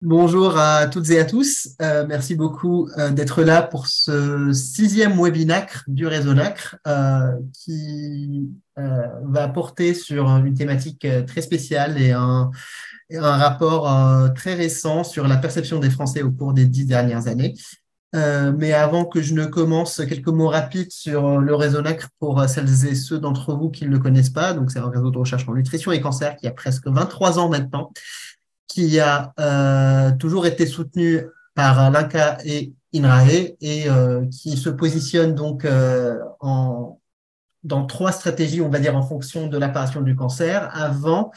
Bonjour à toutes et à tous. Merci beaucoup d'être là pour ce sixième webinaire du Résonacre qui va porter sur une thématique très spéciale et un rapport très récent sur la perception des Français au cours des 10 dernières années. Mais avant que je ne commence, quelques mots rapides sur le Résonacre pour celles et ceux d'entre vous qui ne le connaissent pas. Donc, c'est un réseau de recherche en nutrition et cancer qui a presque 23 ans maintenant, qui a toujours été soutenu par l'INCa et INRAE et qui se positionne donc dans trois stratégies, on va dire, en fonction de l'apparition du cancer, avant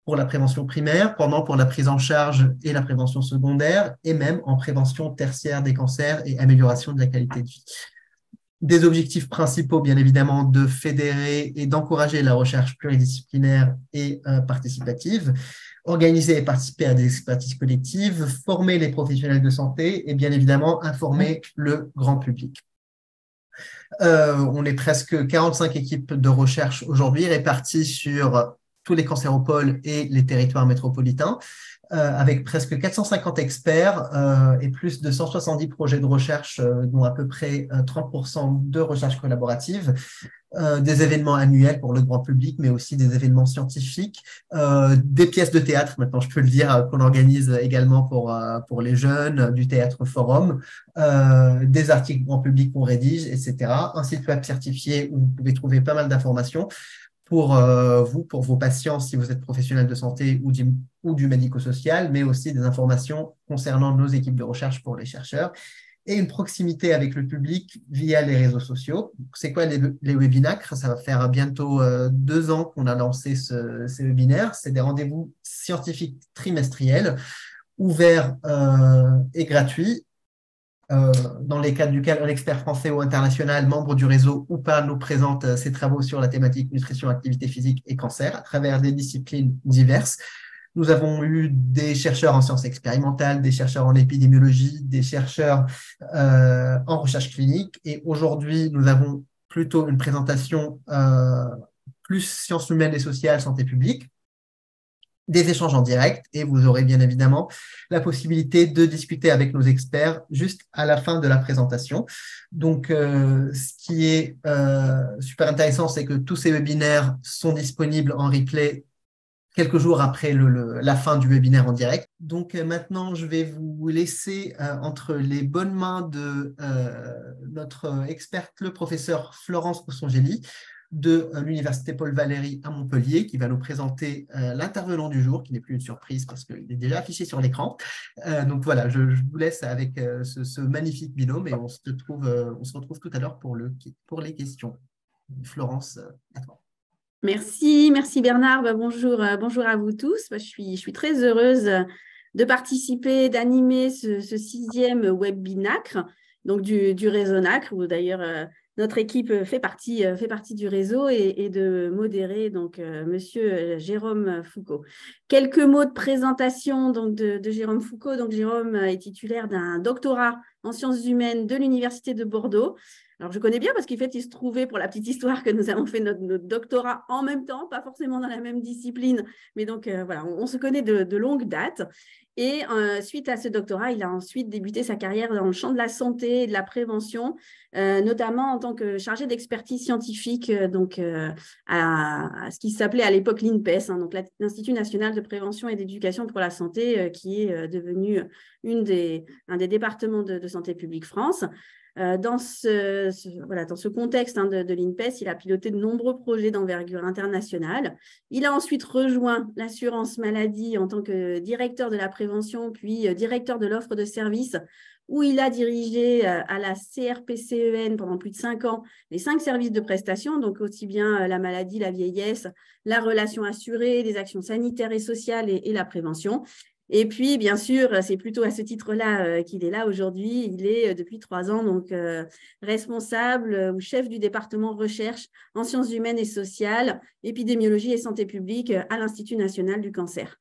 pour la prévention primaire, pendant pour la prise en charge et la prévention secondaire, et même en prévention tertiaire des cancers et amélioration de la qualité de vie. Des objectifs principaux, bien évidemment, de fédérer et d'encourager la recherche pluridisciplinaire et participative, organiser et participer à des expertises collectives, former les professionnels de santé et bien évidemment informer le grand public. On est presque 45 équipes de recherche aujourd'hui réparties sur tous les cancéropoles et les territoires métropolitains, avec presque 450 experts et plus de 170 projets de recherche, dont à peu près 30% de recherche collaborative, des événements annuels pour le grand public, mais aussi des événements scientifiques, des pièces de théâtre, maintenant je peux le dire, qu'on organise également pour les jeunes, du théâtre forum, des articles grand public qu'on rédige, etc. Un site web certifié où vous pouvez trouver pas mal d'informations pour vous, pour vos patients, si vous êtes professionnel de santé ou du médico-social, mais aussi des informations concernant nos équipes de recherche pour les chercheurs et une proximité avec le public via les réseaux sociaux. C'est quoi les webinacres? Ça va faire bientôt 2 ans qu'on a lancé ces webinaires. C'est des rendez-vous scientifiques trimestriels, ouverts et gratuits, dans les cas duquel un expert français ou international, membre du réseau ou pas, nous présente ses travaux sur la thématique nutrition, activité physique et cancer à travers des disciplines diverses. Nous avons eu des chercheurs en sciences expérimentales, des chercheurs en épidémiologie, des chercheurs en recherche clinique. Et aujourd'hui, nous avons plutôt une présentation plus sciences humaines et sociales, santé publique, des échanges en direct et vous aurez bien évidemment la possibilité de discuter avec nos experts juste à la fin de la présentation. Donc, ce qui est super intéressant, c'est que tous ces webinaires sont disponibles en replay quelques jours après la fin du webinaire en direct. Donc maintenant, je vais vous laisser entre les bonnes mains de notre experte, le professeur Florence Coussongeli de l'Université Paul Valéry à Montpellier, qui va nous présenter l'intervenant du jour, qui n'est plus une surprise parce qu'il est déjà affiché sur l'écran. Donc voilà, je vous laisse avec ce magnifique binôme et on se retrouve tout à l'heure pour les questions. Florence, à toi. Merci Bernard. Bonjour, bonjour à vous tous. Je suis très heureuse de participer, d'animer ce sixième webinacre, donc du Résonacre, où d'ailleurs notre équipe fait partie du réseau et de modérer donc Monsieur Jérôme Foucault. Quelques mots de présentation donc de Jérôme Foucault. Donc Jérôme est titulaire d'un doctorat en sciences humaines de l'Université de Bordeaux. Alors, je connais bien parce qu'en fait, il se trouvait, pour la petite histoire, que nous avons fait notre doctorat en même temps, pas forcément dans la même discipline, mais donc voilà, on se connaît de longue date. Et suite à ce doctorat, il a ensuite débuté sa carrière dans le champ de la santé et de la prévention, notamment en tant que chargé d'expertise scientifique à ce qui s'appelait à l'époque l'INPES, donc l'Institut national de prévention et d'éducation pour la santé, qui est devenu un des départements de Santé publique France. Dans ce contexte de l'INPES, il a piloté de nombreux projets d'envergure internationale. Il a ensuite rejoint l'assurance maladie en tant que directeur de la prévention, puis directeur de l'offre de services, où il a dirigé à la CRPCEN pendant plus de 5 ans les 5 services de prestation, donc aussi bien la maladie, la vieillesse, la relation assurée, les actions sanitaires et sociales et la prévention. Et puis, bien sûr, c'est plutôt à ce titre-là qu'il est là aujourd'hui. Il est depuis 3 ans donc responsable ou chef du département recherche en sciences humaines et sociales, épidémiologie et santé publique à l'Institut national du cancer.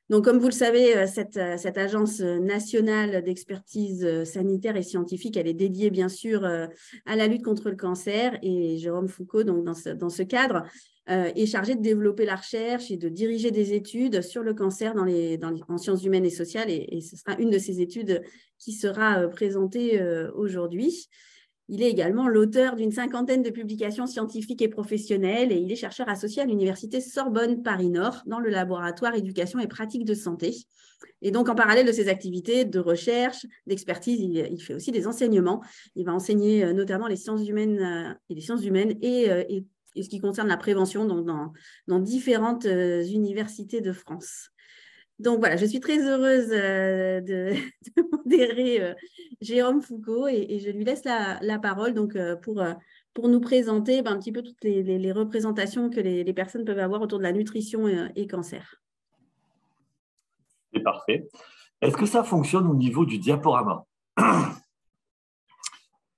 Donc, comme vous le savez, cette agence nationale d'expertise sanitaire et scientifique, elle est dédiée bien sûr à la lutte contre le cancer. Et Jérôme Foucault, donc, dans ce cadre, est chargé de développer la recherche et de diriger des études sur le cancer en sciences humaines et sociales. Et ce sera une de ces études qui sera présentée aujourd'hui. Il est également l'auteur d'une cinquantaine de publications scientifiques et professionnelles et il est chercheur associé à l'université Sorbonne Paris-Nord dans le laboratoire éducation et pratique de santé. Et donc, en parallèle de ses activités de recherche, d'expertise, il fait aussi des enseignements. Il va enseigner notamment les sciences humaines et ce qui concerne la prévention donc dans différentes universités de France. Donc voilà, je suis très heureuse de modérer Jérôme Foucault et je lui laisse la parole donc, pour nous présenter un petit peu toutes les représentations que les personnes peuvent avoir autour de la nutrition et cancer. C'est parfait. Est-ce que ça fonctionne au niveau du diaporama?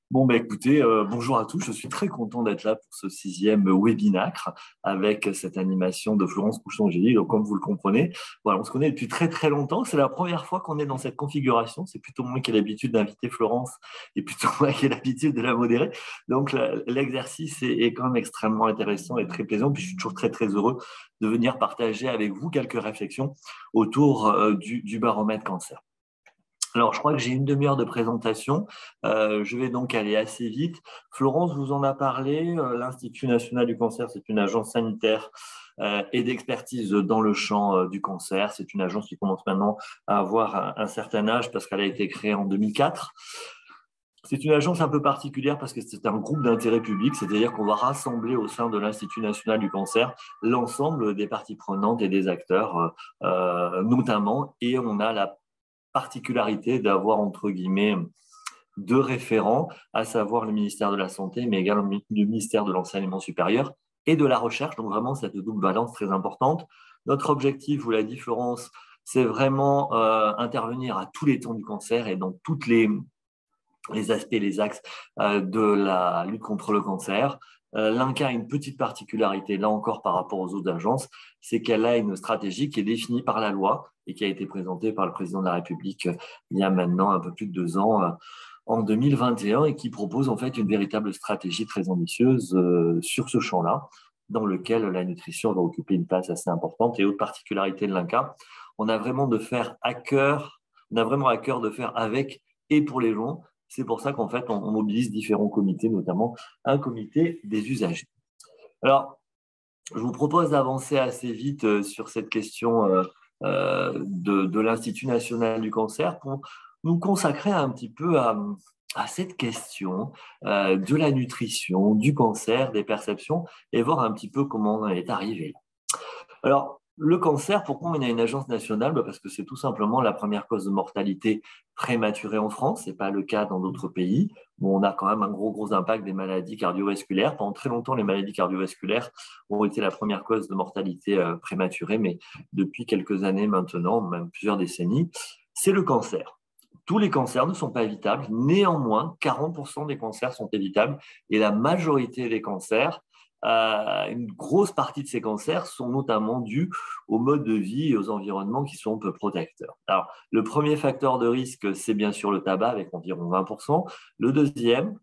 Bon, écoutez, bonjour à tous. Je suis très content d'être là pour ce 6e webinacre avec cette animation de Florence Couchon-Gély. Donc, comme vous le comprenez, voilà, on se connaît depuis très, très longtemps. C'est la première fois qu'on est dans cette configuration. C'est plutôt moi qui ai l'habitude d'inviter Florence et plutôt moi qui ai l'habitude de la modérer. Donc, l'exercice est quand même extrêmement intéressant et très plaisant. Puis, je suis toujours très, très heureux de venir partager avec vous quelques réflexions autour du baromètre cancer. Alors, je crois que j'ai une demi-heure de présentation. Je vais donc aller assez vite. Florence vous en a parlé. L'Institut national du cancer, c'est une agence sanitaire et d'expertise dans le champ du cancer. C'est une agence qui commence maintenant à avoir un certain âge parce qu'elle a été créée en 2004. C'est une agence un peu particulière parce que c'est un groupe d'intérêt public, c'est-à-dire qu'on va rassembler au sein de l'Institut national du cancer l'ensemble des parties prenantes et des acteurs notamment. Et on a la particularité d'avoir, entre guillemets, deux référents, à savoir le ministère de la Santé, mais également le ministère de l'Enseignement supérieur et de la Recherche. Donc, vraiment, cette double balance très importante. Notre objectif, vous l'a dit Florence, c'est vraiment intervenir à tous les temps du cancer et dans tous les aspects, les axes de la lutte contre le cancer. L'INCa a une petite particularité, là encore par rapport aux autres agences, c'est qu'elle a une stratégie qui est définie par la loi et qui a été présentée par le président de la République il y a maintenant un peu plus de 2 ans, en 2021, et qui propose en fait une véritable stratégie très ambitieuse sur ce champ-là, dans lequel la nutrition va occuper une place assez importante. Et autre particularité de l'INCa, on a vraiment à cœur de faire avec et pour les gens. C'est pour ça qu'en fait, on mobilise différents comités, notamment un comité des usagers. Alors, je vous propose d'avancer assez vite sur cette question de l'Institut national du cancer pour nous consacrer un petit peu à cette question de la nutrition, du cancer, des perceptions, et voir un petit peu comment on est arrivé là. Alors, le cancer, pourquoi on a une agence nationale? Parce que c'est tout simplement la première cause de mortalité prématurée en France. Ce n'est pas le cas dans d'autres pays où on a quand même un gros impact des maladies cardiovasculaires. Pendant très longtemps, les maladies cardiovasculaires ont été la première cause de mortalité prématurée, mais depuis quelques années maintenant, même plusieurs décennies, c'est le cancer. Tous les cancers ne sont pas évitables. Néanmoins, 40% des cancers sont évitables et la majorité des cancers, une grosse partie de ces cancers sont notamment dus au mode de vie et aux environnements qui sont peu protecteurs. Alors, le premier facteur de risque, c'est bien sûr le tabac avec environ 20%. Le deuxième,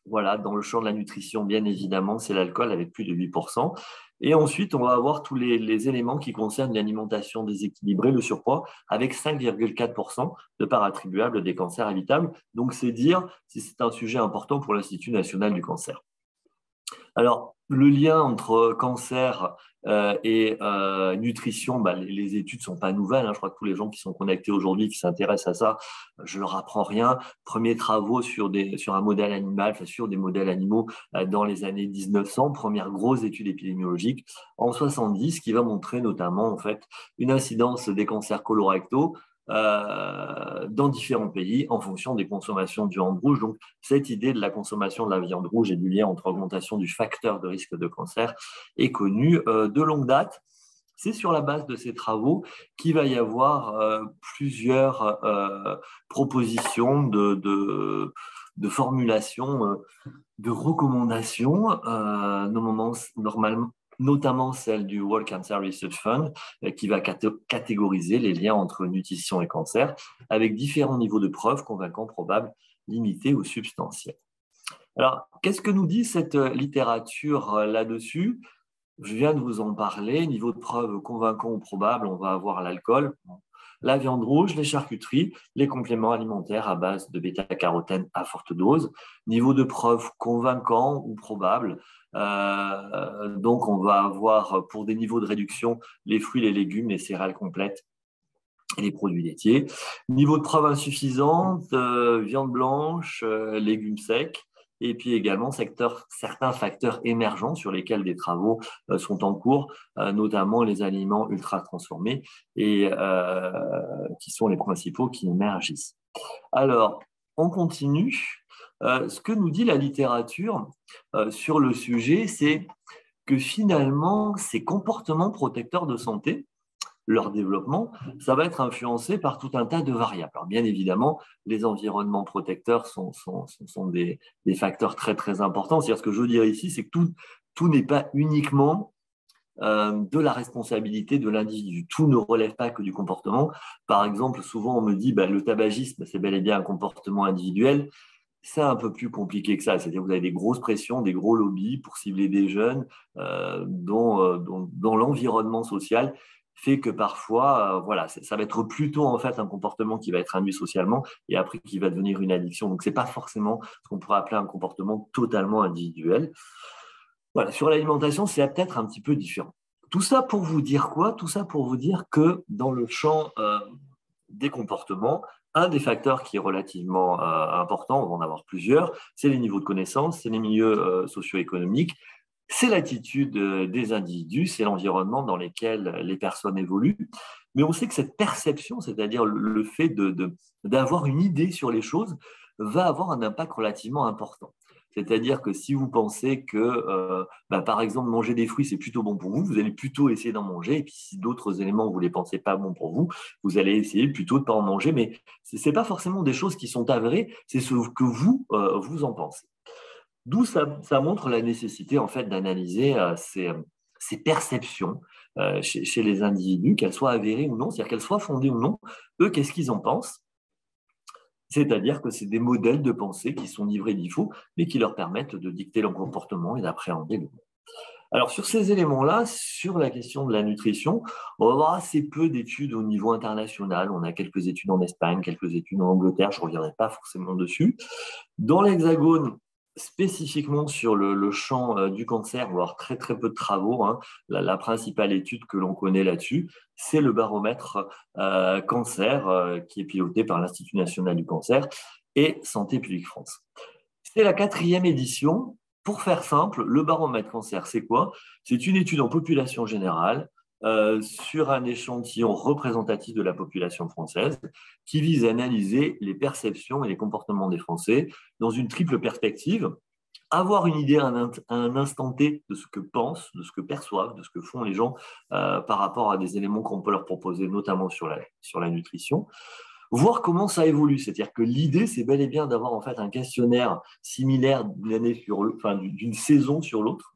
voilà, dans le champ de la nutrition, bien évidemment, c'est l'alcool avec plus de 8%. Et ensuite, on va avoir tous les éléments qui concernent l'alimentation déséquilibrée, le surpoids, avec 5,4% de part attribuable des cancers évitables. Donc, c'est dire si c'est un sujet important pour l'Institut national du cancer. Alors, le lien entre cancer et nutrition, les études ne sont pas nouvelles. Je crois que tous les gens qui sont connectés aujourd'hui, qui s'intéressent à ça, je ne leur apprends rien. Premiers travaux sur un modèle animal, sur des modèles animaux dans les années 1900, première grosse étude épidémiologique en 70, qui va montrer notamment en fait une incidence des cancers colorectaux dans différents pays en fonction des consommations de viande rouge. Donc, cette idée de la consommation de la viande rouge et du lien entre augmentation du facteur de risque de cancer est connue de longue date. C'est sur la base de ces travaux qu'il va y avoir plusieurs propositions de formulation, de recommandations, notamment celle du World Cancer Research Fund, qui va catégoriser les liens entre nutrition et cancer, avec différents niveaux de preuves convaincants, probables, limités ou substantiels. Alors, qu'est-ce que nous dit cette littérature là-dessus? Je viens de vous en parler. Niveau de preuve convaincant ou probable, on va avoir l'alcool, la viande rouge, les charcuteries, les compléments alimentaires à base de bêta-carotène à forte dose. Niveau de preuve convaincant ou probable, donc on va avoir pour des niveaux de réduction les fruits, les légumes, les céréales complètes et les produits laitiers. Niveau de preuve insuffisante, viande blanche, légumes secs. Et puis également certains facteurs émergents sur lesquels des travaux sont en cours, notamment les aliments ultra transformés et qui sont les principaux qui émergent. Alors, on continue. Ce que nous dit la littérature sur le sujet, c'est que finalement, ces comportements protecteurs de santé, leur développement, ça va être influencé par tout un tas de variables. Alors, bien évidemment, les environnements protecteurs sont des facteurs très, très importants. C'est-à-dire, ce que je veux dire ici, c'est que tout n'est pas uniquement de la responsabilité de l'individu. Tout ne relève pas que du comportement. Par exemple, souvent, on me dit le tabagisme, c'est bel et bien un comportement individuel. C'est un peu plus compliqué que ça. C'est-à-dire que vous avez des grosses pressions, des gros lobbies pour cibler des jeunes dont l'environnement social fait que parfois, ça va être plutôt en fait un comportement qui va être induit socialement et après qui va devenir une addiction. Donc, ce n'est pas forcément ce qu'on pourrait appeler un comportement totalement individuel. Voilà, sur l'alimentation, c'est peut-être un petit peu différent. Tout ça pour vous dire quoi? Tout ça pour vous dire que dans le champ des comportements, un des facteurs qui est relativement important, on va en avoir plusieurs, c'est les niveaux de connaissances, c'est les milieux socio-économiques, c'est l'attitude des individus, c'est l'environnement dans lequel les personnes évoluent. Mais on sait que cette perception, c'est-à-dire le fait d'avoir une idée sur les choses, va avoir un impact relativement important. C'est-à-dire que si vous pensez que, par exemple, manger des fruits, c'est plutôt bon pour vous, vous allez plutôt essayer d'en manger. Et puis, si d'autres éléments, vous ne les pensez pas bons pour vous, vous allez essayer plutôt de ne pas en manger. Mais ce n'est pas forcément des choses qui sont avérées, c'est ce que vous, vous en pensez. D'où ça montre la nécessité, en fait, d'analyser ces perceptions chez les individus, qu'elles soient avérées ou non, c'est-à-dire qu'elles soient fondées ou non. Eux, qu'est-ce qu'ils en pensent? C'est-à-dire que c'est des modèles de pensée qui sont livrés d'IFO, mais qui leur permettent de dicter leur comportement et d'appréhender le monde. Alors, sur ces éléments-là, sur la question de la nutrition, on va avoir assez peu d'études au niveau international. On a quelques études en Espagne, quelques études en Angleterre, je ne reviendrai pas forcément dessus. Dans l'Hexagone, spécifiquement sur le champ du cancer, on va avoir très très peu de travaux. La principale étude que l'on connaît là-dessus, c'est le baromètre cancer qui est piloté par l'Institut national du cancer et Santé publique France. C'est la 4e édition. Pour faire simple, le baromètre cancer, c'est quoi? C'est une étude en population générale sur un échantillon représentatif de la population française qui vise à analyser les perceptions et les comportements des Français dans une triple perspective, avoir une idée à un instant T de ce que pensent, de ce que perçoivent, de ce que font les gens par rapport à des éléments qu'on peut leur proposer, notamment sur la nutrition, voir comment ça évolue. C'est-à-dire que l'idée, c'est bel et bien d'avoir en fait un questionnaire similaire d'une saison sur l'autre,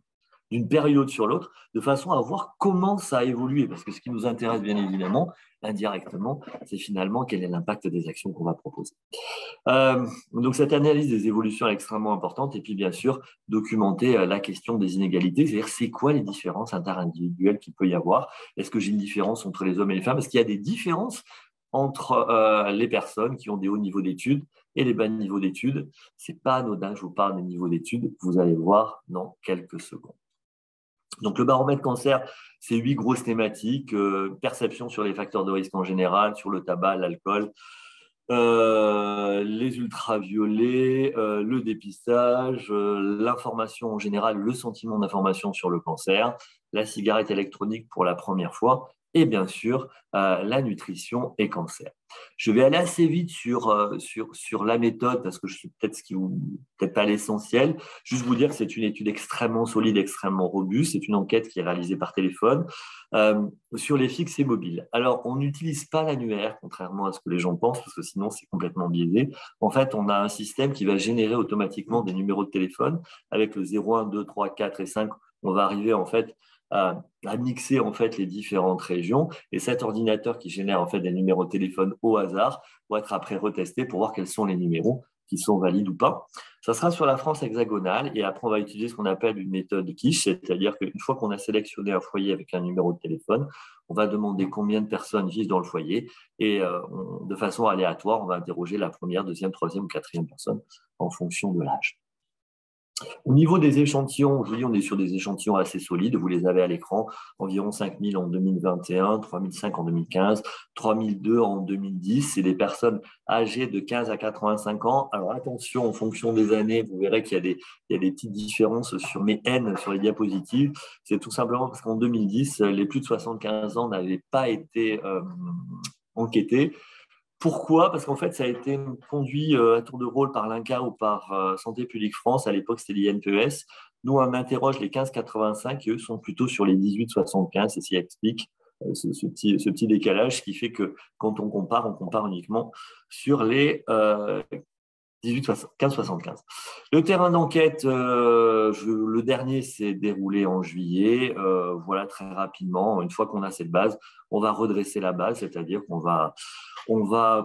d'une période sur l'autre, de façon à voir comment ça a évolué. Parce que ce qui nous intéresse bien évidemment, indirectement, c'est finalement quel est l'impact des actions qu'on va proposer. Donc cette analyse des évolutions est extrêmement importante et puis bien sûr documenter la question des inégalités, c'est-à-dire c'est quoi les différences interindividuelles qu'il peut y avoir? Est-ce que j'ai une différence entre les hommes et les femmes? Est-ce qu'il y a des différences entre les personnes qui ont des hauts niveaux d'études et les bas niveaux d'études? C'est pas anodin, je vous parle des niveaux d'études, vous allez voir dans quelques secondes. Donc, le baromètre cancer, c'est 8 grosses thématiques, perception sur les facteurs de risque en général, sur le tabac, l'alcool, les ultraviolets, le dépistage, l'information en général, le sentiment d'information sur le cancer, la cigarette électronique pour la première fois, et bien sûr, la nutrition et cancer. Je vais aller assez vite sur la méthode parce que je suis peut-être pas l'essentiel. Juste vous dire que c'est une étude extrêmement solide, extrêmement robuste. C'est une enquête qui est réalisée par téléphone sur les fixes et mobiles. Alors, on n'utilise pas l'annuaire, contrairement à ce que les gens pensent, parce que sinon, c'est complètement biaisé. En fait, on a un système qui va générer automatiquement des numéros de téléphone avec le 0, 1, 2, 3, 4 et 5 on va arriver en fait à mixer en fait les différentes régions et cet ordinateur qui génère en fait des numéros de téléphone au hasard va être après retesté pour voir quels sont les numéros qui sont valides ou pas. Ça sera sur la France hexagonale et après on va utiliser ce qu'on appelle une méthode quiche, c'est-à-dire qu'une fois qu'on a sélectionné un foyer avec un numéro de téléphone, on va demander combien de personnes vivent dans le foyer et de façon aléatoire, on va interroger la première, deuxième, troisième ou quatrième personne en fonction de l'âge. Au niveau des échantillons, je vous dis, on est sur des échantillons assez solides. Vous les avez à l'écran, environ 5000 en 2021, 3005 en 2015, 3002 en 2010. C'est des personnes âgées de 15 à 85 ans. Alors attention, en fonction des années, vous verrez qu'il y a des petites différences sur mes N sur les diapositives. C'est tout simplement parce qu'en 2010, les plus de 75 ans n'avaient pas été enquêtés. Pourquoi? Parce qu'en fait, ça a été conduit à tour de rôle par l'INCa ou par Santé publique France. À l'époque, c'était l'INPES. Nous, on interroge les 15-85 et eux sont plutôt sur les 18-75. C'est ce qui explique ce petit décalage, ce qui fait que quand on compare uniquement sur les 15-75. Le terrain d'enquête, le dernier s'est déroulé en juillet. Voilà, très rapidement, une fois qu'on a cette base, on va redresser la base, c'est-à-dire qu'on va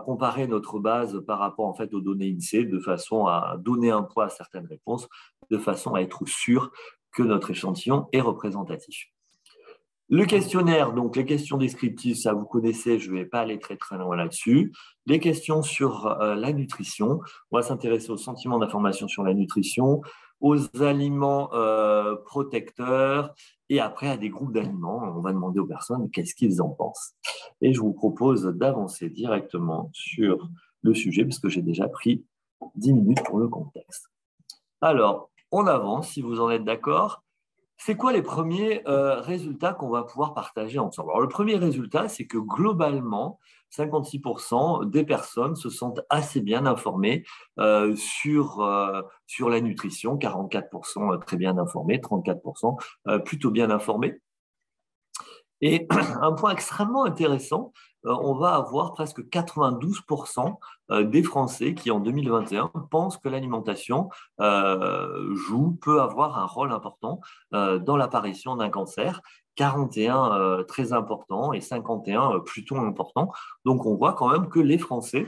comparer notre base par rapport en fait aux données INSEE de façon à donner un poids à certaines réponses, de façon à être sûr que notre échantillon est représentatif. Le questionnaire, donc les questions descriptives, ça vous connaissez, je ne vais pas aller très très loin là-dessus. Les questions sur la nutrition, on va s'intéresser aux sentiments d'information sur la nutrition, aux aliments protecteurs et après à des groupes d'aliments. On va demander aux personnes qu'est-ce qu'ils en pensent. Et je vous propose d'avancer directement sur le sujet parce que j'ai déjà pris 10 minutes pour le contexte. Alors, on avance si vous en êtes d'accord. C'est quoi les premiers résultats qu'on va pouvoir partager ensemble? Alors, le premier résultat, c'est que globalement, 56% des personnes se sentent assez bien informées sur la nutrition, 44% très bien informées, 34% plutôt bien informées. Et un point extrêmement intéressant, on va avoir presque 92% des Français qui, en 2021, pensent que l'alimentation peut avoir un rôle important dans l'apparition d'un cancer. 41 très important et 51 plutôt important. Donc, on voit quand même que les Français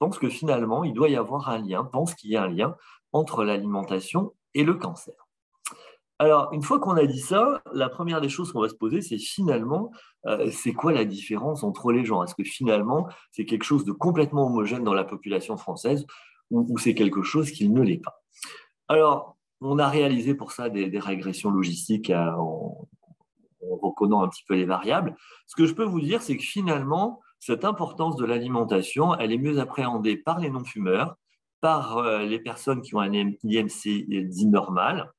pensent que finalement, il doit y avoir un lien, pensent qu'il y a un lien entre l'alimentation et le cancer. Alors, une fois qu'on a dit ça, la première des choses qu'on va se poser, c'est finalement, c'est quoi la différence entre les gens? Est-ce que finalement, c'est quelque chose de complètement homogène dans la population française ou c'est quelque chose qui ne l'est pas? Alors, on a réalisé pour ça des régressions logistiques en reconnaissant un petit peu les variables. Ce que je peux vous dire, c'est que finalement, cette importance de l'alimentation, elle est mieux appréhendée par les non-fumeurs, par les personnes qui ont un IMC dit normal.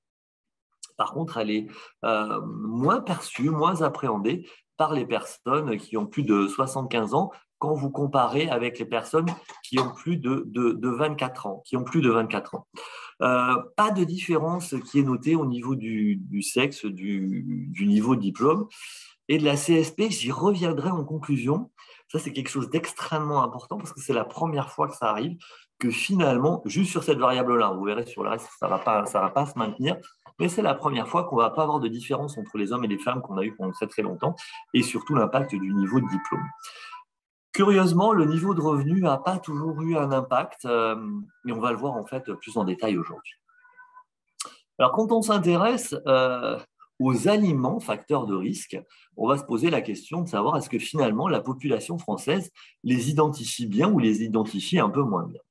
Par contre, elle est moins perçue, moins appréhendée par les personnes qui ont plus de 75 ans quand vous comparez avec les personnes qui ont plus de 24 ans. Pas de différence qui est notée au niveau du sexe, du niveau de diplôme. Et de la CSP, j'y reviendrai en conclusion. Ça, c'est quelque chose d'extrêmement important parce que c'est la première fois que ça arrive, que finalement, juste sur cette variable-là, vous verrez sur le reste, ça va pas se maintenir, mais c'est la première fois qu'on ne va pas avoir de différence entre les hommes et les femmes qu'on a eu pendant très très longtemps, et surtout l'impact du niveau de diplôme. Curieusement, le niveau de revenu n'a pas toujours eu un impact, et on va le voir en fait plus en détail aujourd'hui. Alors, quand on s'intéresse aux aliments facteurs de risque, on va se poser la question de savoir est-ce que finalement la population française les identifie bien ou les identifie un peu moins bien.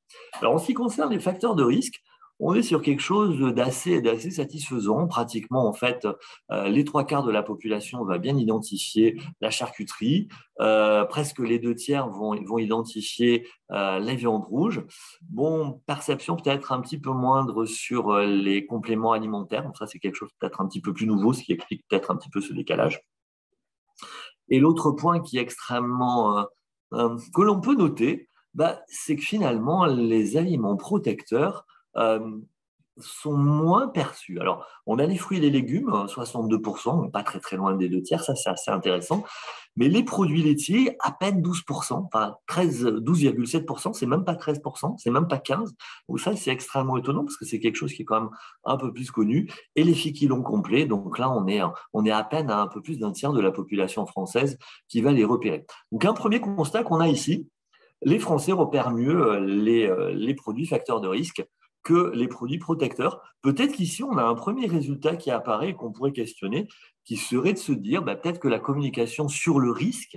Alors, en ce qui concerne les facteurs de risque, on est sur quelque chose d'assez satisfaisant. Pratiquement, en fait, les 3/4 de la population va bien identifier la charcuterie. Presque les 2/3 vont identifier les viandes rouges. Bon, perception peut-être un petit peu moindre sur les compléments alimentaires. Donc ça, c'est quelque chose peut-être un petit peu plus nouveau, ce qui explique peut-être un petit peu ce décalage. Et l'autre point qui est extrêmement que l'on peut noter, c'est que finalement, les aliments protecteurs sont moins perçus. Alors, on a les fruits et les légumes, 62%, pas très très loin des 2 tiers, ça c'est assez intéressant. Mais les produits laitiers, à peine 12%, enfin 12,7%, c'est même pas 13%, c'est même pas 15%. Donc ça, c'est extrêmement étonnant parce que c'est quelque chose qui est quand même un peu plus connu. Et les féculents complets, donc là, on est à peine à un peu plus d'1 tiers de la population française qui va les repérer. Donc un premier constat qu'on a ici, les Français repèrent mieux les produits facteurs de risque que les produits protecteurs. Peut-être qu'ici, on a un premier résultat qui apparaît et qu'on pourrait questionner, qui serait de se dire peut-être que la communication sur le risque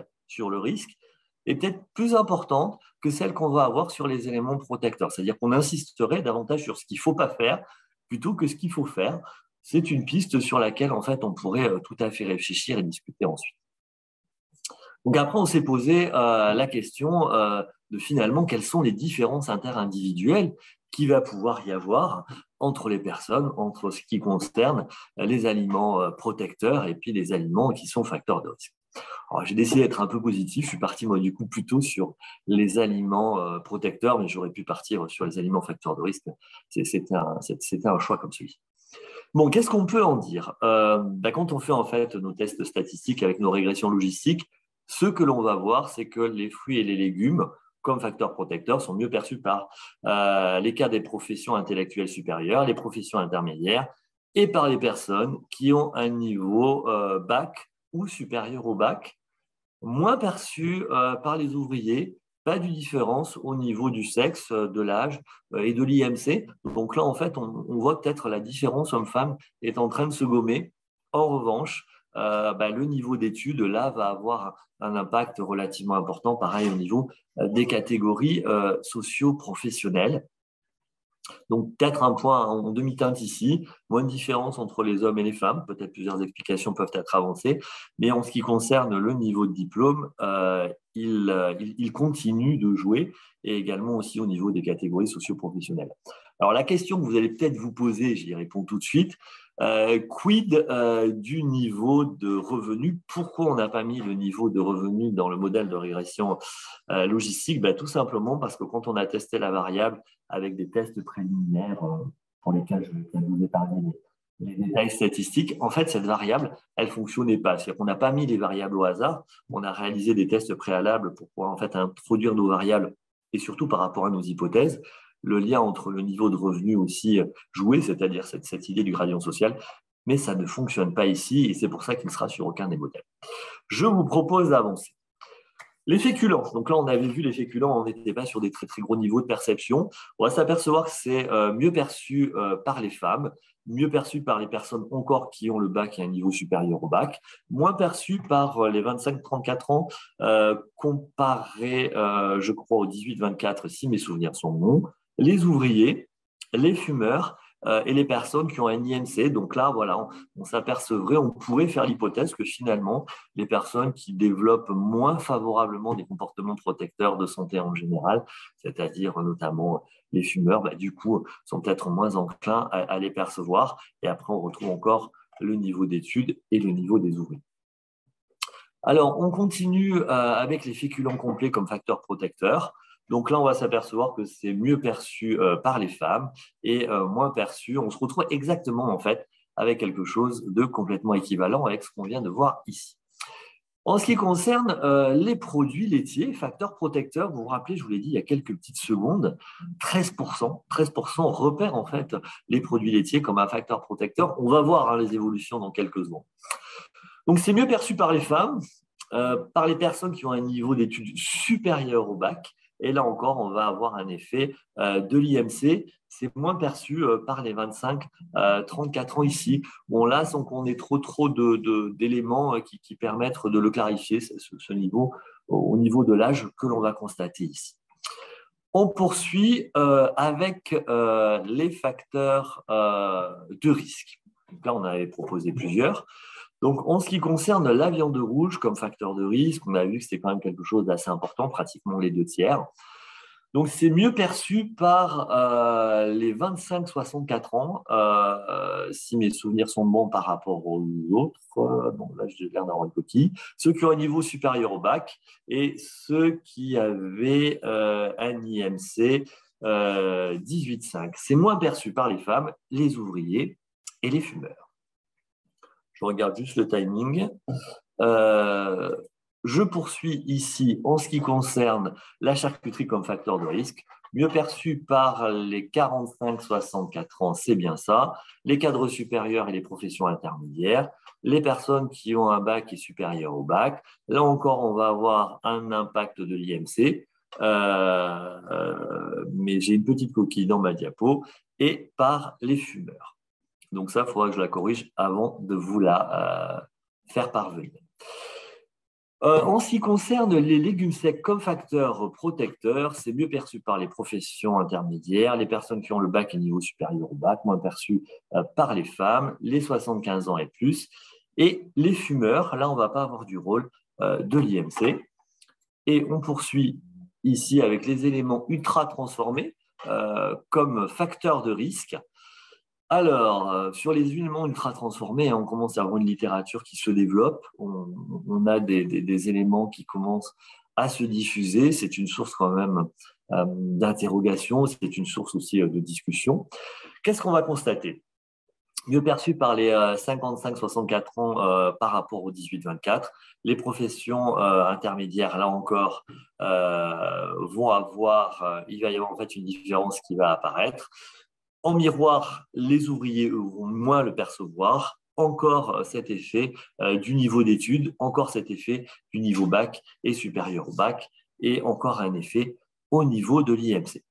est peut-être plus importante que celle qu'on va avoir sur les éléments protecteurs. C'est-à-dire qu'on insisterait davantage sur ce qu'il ne faut pas faire plutôt que ce qu'il faut faire. C'est une piste sur laquelle, en fait, on pourrait tout à fait réfléchir et discuter ensuite. Donc après, on s'est posé la question de finalement quelles sont les différences interindividuelles qu'il va pouvoir y avoir entre les personnes, entre ce qui concerne les aliments protecteurs et puis les aliments qui sont facteurs de risque. Alors, j'ai décidé d'être un peu positif. Je suis parti, moi, du coup, plutôt sur les aliments protecteurs, mais j'aurais pu partir sur les aliments facteurs de risque. C'était un choix comme celui-ci. Bon, qu'est-ce qu'on peut en dire quand on fait en fait nos tests statistiques avec nos régressions logistiques, ce que l'on va voir, c'est que les fruits et les légumes, comme facteurs protecteurs, sont mieux perçus par les cas des professions intellectuelles supérieures, les professions intermédiaires et par les personnes qui ont un niveau bac ou supérieur au bac, moins perçus par les ouvriers. Pas de différence au niveau du sexe, de l'âge et de l'IMC. Donc là, en fait, on voit peut-être la différence homme-femme est en train de se gommer. En revanche, le niveau d'études, là, va avoir un impact relativement important, pareil au niveau des catégories socio-professionnelles. Donc, peut-être un point en demi-teinte ici, moins de différence entre les hommes et les femmes, peut-être plusieurs explications peuvent être avancées, mais en ce qui concerne le niveau de diplôme, il continue de jouer, et également aussi au niveau des catégories socio-professionnelles. Alors, la question que vous allez peut-être vous poser, j'y réponds tout de suite, quid du niveau de revenu? Pourquoi on n'a pas mis le niveau de revenu dans le modèle de régression logistique? Tout simplement parce que quand on a testé la variable avec des tests préliminaires pour lesquels je vais vous épargner les détails statistiques, en fait, cette variable, elle ne fonctionnait pas. C'est-à-dire qu'on n'a pas mis les variables au hasard, on a réalisé des tests préalables pour pouvoir en fait introduire nos variables et surtout par rapport à nos hypothèses, le lien entre le niveau de revenu aussi joué, c'est-à-dire cette idée du gradient social, mais ça ne fonctionne pas ici et c'est pour ça qu'il ne sera sur aucun des modèles. Je vous propose d'avancer. Les féculents. Donc là, on avait vu les féculents, on n'était pas sur des très, très gros niveaux de perception. On va s'apercevoir que c'est mieux perçu par les femmes, mieux perçu par les personnes encore qui ont le bac et un niveau supérieur au bac, moins perçu par les 25-34 ans, comparé, je crois, aux 18-24, si mes souvenirs sont bons, les ouvriers, les fumeurs, et les personnes qui ont un IMC. Donc là, voilà, on s'apercevrait, on pourrait faire l'hypothèse que finalement, les personnes qui développent moins favorablement des comportements protecteurs de santé en général, c'est-à-dire notamment les fumeurs, du coup, sont peut-être moins enclins à les percevoir. Et après, on retrouve encore le niveau d'études et le niveau des ouvriers. Alors, on continue avec les féculents complets comme facteurs protecteurs. Donc là, on va s'apercevoir que c'est mieux perçu par les femmes et moins perçu. On se retrouve exactement, en fait, avec quelque chose de complètement équivalent avec ce qu'on vient de voir ici. En ce qui concerne les produits laitiers, facteurs protecteurs, vous vous rappelez, je vous l'ai dit il y a quelques petites secondes, 13% repèrent en fait les produits laitiers comme un facteur protecteur. On va voir les évolutions dans quelques secondes. Donc, c'est mieux perçu par les femmes, par les personnes qui ont un niveau d'études supérieur au bac. Et là encore, on va avoir un effet de l'IMC. C'est moins perçu par les 25-34 ans ici. Bon, là, sans qu'on ait trop d'éléments qui permettent de le clarifier, ce niveau, au niveau de l'âge que l'on va constater ici. On poursuit avec les facteurs de risque. Donc là, on avait proposé plusieurs. Donc, en ce qui concerne la viande rouge comme facteur de risque, on a vu que c'était quand même quelque chose d'assez important, pratiquement les 2 tiers. Donc, c'est mieux perçu par les 25-64 ans, si mes souvenirs sont bons par rapport aux autres. Bon, là, j'ai l'air d'avoir une coquille. Ceux qui ont un niveau supérieur au bac et ceux qui avaient un IMC 18,5. C'est moins perçu par les femmes, les ouvriers et les fumeurs. Je regarde juste le timing. Je poursuis ici en ce qui concerne la charcuterie comme facteur de risque. Mieux perçu par les 45-64 ans, c'est bien ça. Les cadres supérieurs et les professions intermédiaires. Les personnes qui ont un bac qui est supérieur au bac. Là encore, on va avoir un impact de l'IMC. Mais j'ai une petite coquille dans ma diapo. Et par les fumeurs. Donc ça, il faudra que je la corrige avant de vous la faire parvenir. En ce qui concerne les légumes secs comme facteur protecteur, c'est mieux perçu par les professions intermédiaires, les personnes qui ont le bac et niveau supérieur au bac, moins perçu par les femmes, les 75 ans et plus, et les fumeurs. Là, on ne va pas avoir du rôle de l'IMC. Et on poursuit ici avec les éléments ultra transformés comme facteur de risque. Alors, sur les éléments ultra transformés, on commence à avoir une littérature qui se développe. On a des éléments qui commencent à se diffuser. C'est une source quand même d'interrogation, c'est une source aussi de discussion. Qu'est-ce qu'on va constater? Mieux perçu par les 55-64 ans par rapport aux 18-24. Les professions intermédiaires, là encore, vont avoir, il va y avoir en fait une différence qui va apparaître. En miroir, les ouvriers, eux, vont moins le percevoir. Encore cet effet du niveau d'études, encore cet effet du niveau bac et supérieur au bac, et encore un effet au niveau de l'IMC.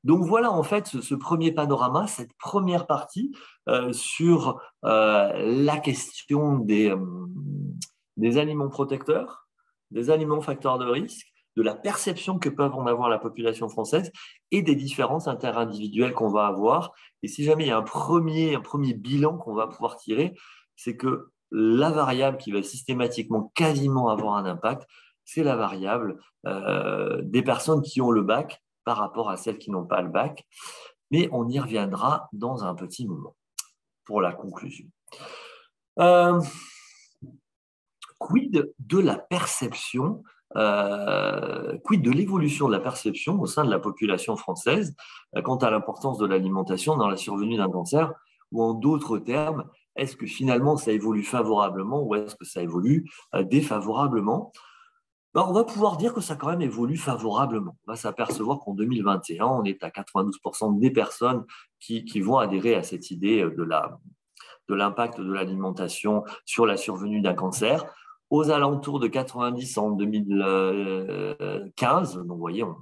Donc voilà en fait ce premier panorama, cette première partie sur la question des aliments protecteurs, des aliments facteurs de risque, de la perception que peuvent en avoir la population française et des différences interindividuelles qu'on va avoir. Et si jamais il y a un premier bilan qu'on va pouvoir tirer, c'est que la variable qui va systématiquement quasiment avoir un impact, c'est la variable des personnes qui ont le bac par rapport à celles qui n'ont pas le bac. Mais on y reviendra dans un petit moment pour la conclusion. Quid de la perception, quid de l'évolution de la perception au sein de la population française quant à l'importance de l'alimentation dans la survenue d'un cancer, ou en d'autres termes, est-ce que finalement ça évolue favorablement ou est-ce que ça évolue défavorablement? On va pouvoir dire que ça quand même évolue favorablement. On va s'apercevoir qu'en 2021, on est à 92% des personnes qui vont adhérer à cette idée de l'impact de l'alimentation sur la survenue d'un cancer. Aux alentours de 90 en 2015, donc vous voyez, on